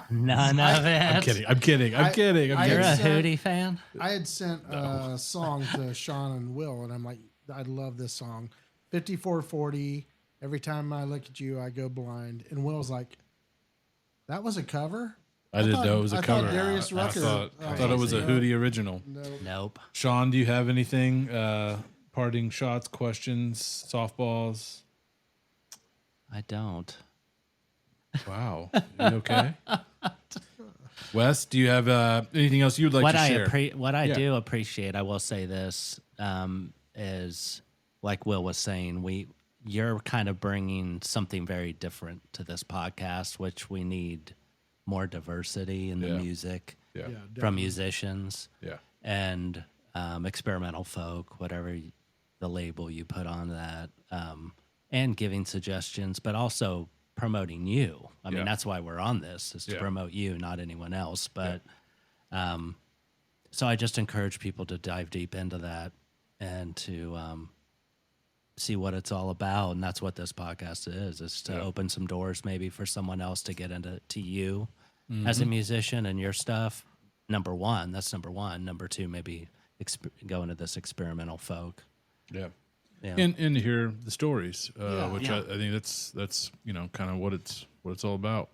C: none of it.
A: I'm kidding. I'm kidding. I'm
B: I-
A: kidding. I'm
B: I
C: You're
A: kidding.
C: a
B: said-
C: Hootie fan?
B: I had sent a song to Sean and Will, and I'm like, I love this song. 5440. Every time I look at you, I go blind. And Will's like, that was a cover?
A: I didn't know it was a
B: I
A: cover.
B: thought Darius Rucker.
A: I thought it was a
B: Crazy.
A: Hootie original.
B: No.
C: Nope.
A: Sean, do you have anything? Parting shots, questions, softballs?
C: I don't.
A: Wow. You okay? Wes, do you have anything else you'd like
C: what
A: to
C: I
A: share?
C: what I
A: Yeah.
C: do appreciate, I will say this, is like Will was saying, you're kind of bringing something very different to this podcast, which we need more diversity in the
A: Yeah.
C: music
A: Yeah.
B: Yeah,
C: from
B: definitely.
C: musicians
A: Yeah.
C: and experimental folk, whatever the label you put on that, and giving suggestions, but also promoting you. I mean,
A: Yeah.
C: that's why we're on this, is to
A: Yeah.
C: promote you, not anyone else. But so I just encourage people to dive deep into that and to see what it's all about. And that's what this podcast is to
A: Yeah.
C: open some doors maybe for someone else to get into to you
A: Mm-hmm.
C: as a musician and your stuff. Number one, that's number one. Number two, maybe go into this experimental folk.
A: Yeah.
C: Yeah.
A: And to hear the stories,
B: Yeah.
A: which
C: Yeah.
A: I think that's kind of what it's all about.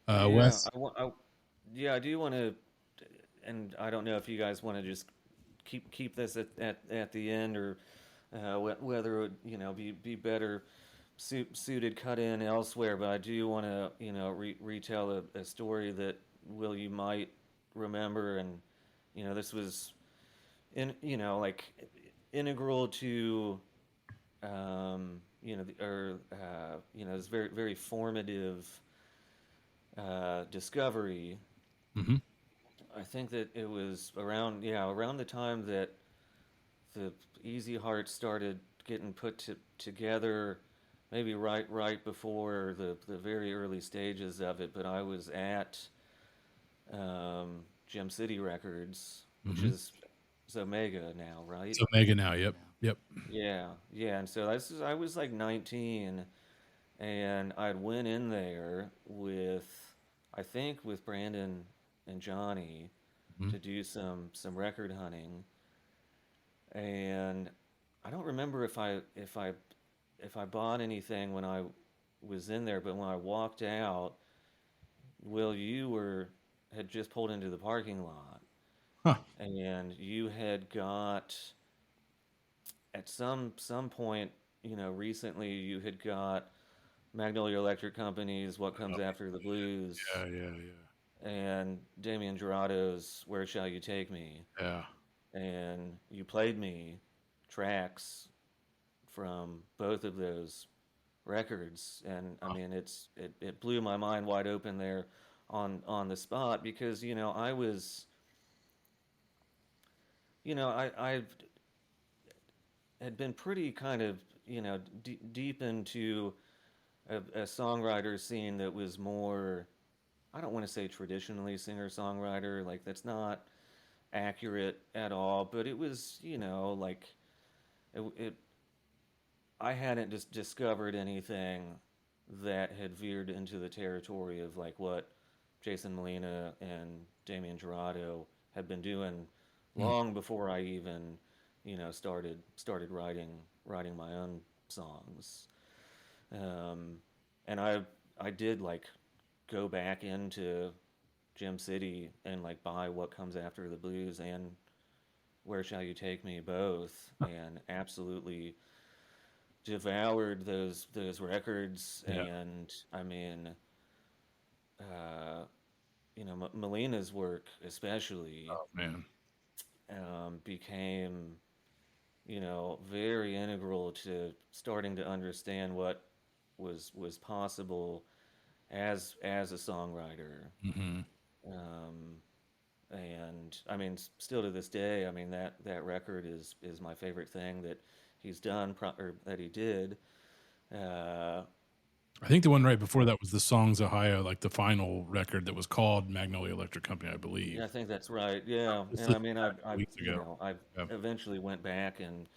D: Yeah,
A: Wes,
D: yeah, I do want to, and I don't know if you guys want to just keep this at the end, or whether it would, be better suited cut in elsewhere. But I do want to retell a story that Will, you might remember, and this was like integral to this very very formative discovery.
A: mm-hmm.
D: I think that it was around the time that the Easy Heart started getting together, maybe right before the very early stages of it. But I was at Gem City Records, which
A: Mm-hmm.
D: is Omega now, right?
A: It's Omega now. Yep. Yep.
D: Yeah, and so I was like 19, and I'd went in there I think with Brandon and Johnny
A: Mm-hmm.
D: to do some record hunting, and I don't remember if I bought anything when I was in there, but when I walked out, Will, had just pulled into the parking lot,
A: Huh.
D: and you had got at some point, recently you had got Magnolia Electric Company's "What Comes After the Blues"
A: Yeah. Yeah. Yeah.
D: and Damien Jurado's "Where Shall You Take Me,"
A: Yeah.
D: and you played me tracks from both of those records, and I mean it blew my mind wide open there on the spot, because I was I had been pretty kind of deep into a songwriter scene that was more, I don't want to say traditionally singer songwriter, like that's not accurate at all, but it was like it I hadn't just discovered anything that had veered into the territory of like what Jason Molina and Damian Gerardo had been doing
A: Mm.
D: long before I even, started writing my own songs. And I did like go back into Gem City and like buy What Comes After the Blues and Where Shall You Take Me both, and absolutely devoured those records.
A: Yeah.
D: And I mean, Melina's work especially
A: Oh man.
D: became very integral to starting to understand what was possible as a songwriter.
A: Mm-hmm.
D: um, and I mean, still to this day, I mean that record is my favorite thing that he's done, or that he did. uh,
A: I think the one right before that was the Songs Ohio, like the final record that was called Magnolia Electric Company, I believe.
D: Yeah, I think that's right. Yeah,
A: Just
D: and I
A: listened
D: mean,
A: to that a couple weeks ago.
D: I
A: Yeah.
D: eventually went back and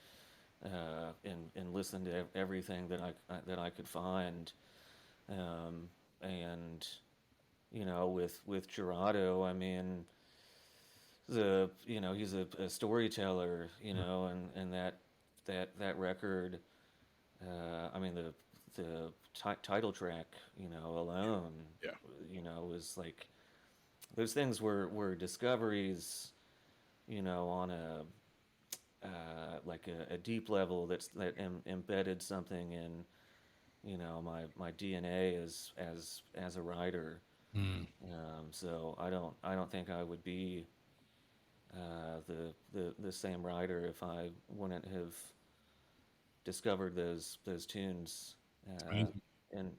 D: listened to everything that I could find, and with Gerardo, I mean, he's a storyteller, and that record, I mean the title track, alone,
A: Yeah.
D: was like, those things were discoveries, on like a deep level that embedded something in, my DNA as a writer. So I don't think I would be the same writer if I wouldn't have discovered those tunes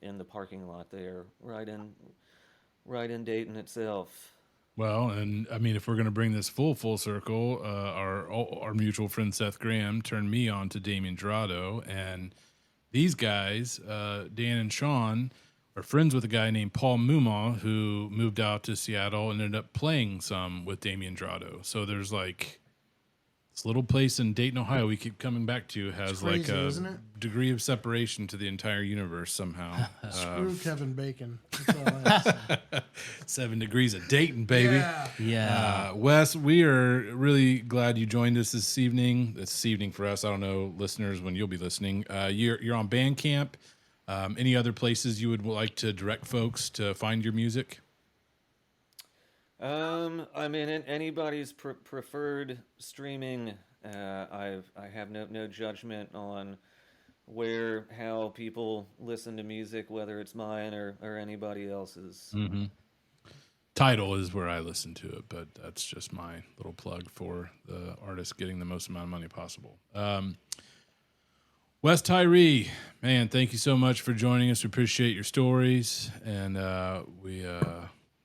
D: in the parking lot there, right in Dayton itself.
A: Well, and I mean, if we're going to bring this full circle, our mutual friend Seth Graham turned me on to Damien Dorado, and these guys, Dan and Sean, are friends with a guy named Paul Muma who moved out to Seattle and ended up playing some with Damien Dorado. So there's like this little place in Dayton, Ohio, we keep coming back to, has
B: crazy,
A: like
B: isn't it?
A: degree of separation to the entire universe somehow.
B: Screw Kevin Bacon. That's all I have to say.
A: 7 degrees of Dayton, baby.
B: Yeah.
C: Yeah.
A: Wes, we are really glad you joined us this evening. This evening for us. I don't know, listeners, when you'll be listening. You're on Bandcamp. Any other places you would like to direct folks to find your music?
D: I mean, anybody's preferred streaming. I have no judgment on how people listen to music, whether it's mine or anybody else's.
A: Tidal is where I listen to it, but that's just my little plug for the artist getting the most amount of money possible. Wes Tirey, man, thank you so much for joining us. We appreciate your stories, and we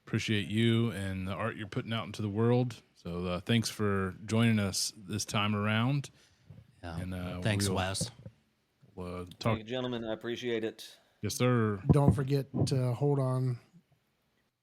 A: appreciate you and the art you're putting out into the world. So thanks for joining us this time around.
C: Yeah.
A: And
C: Thanks, Wes.
A: We'll talk.
D: Thank you, gentlemen. I appreciate it.
A: Yes, sir.
B: Don't forget to hold on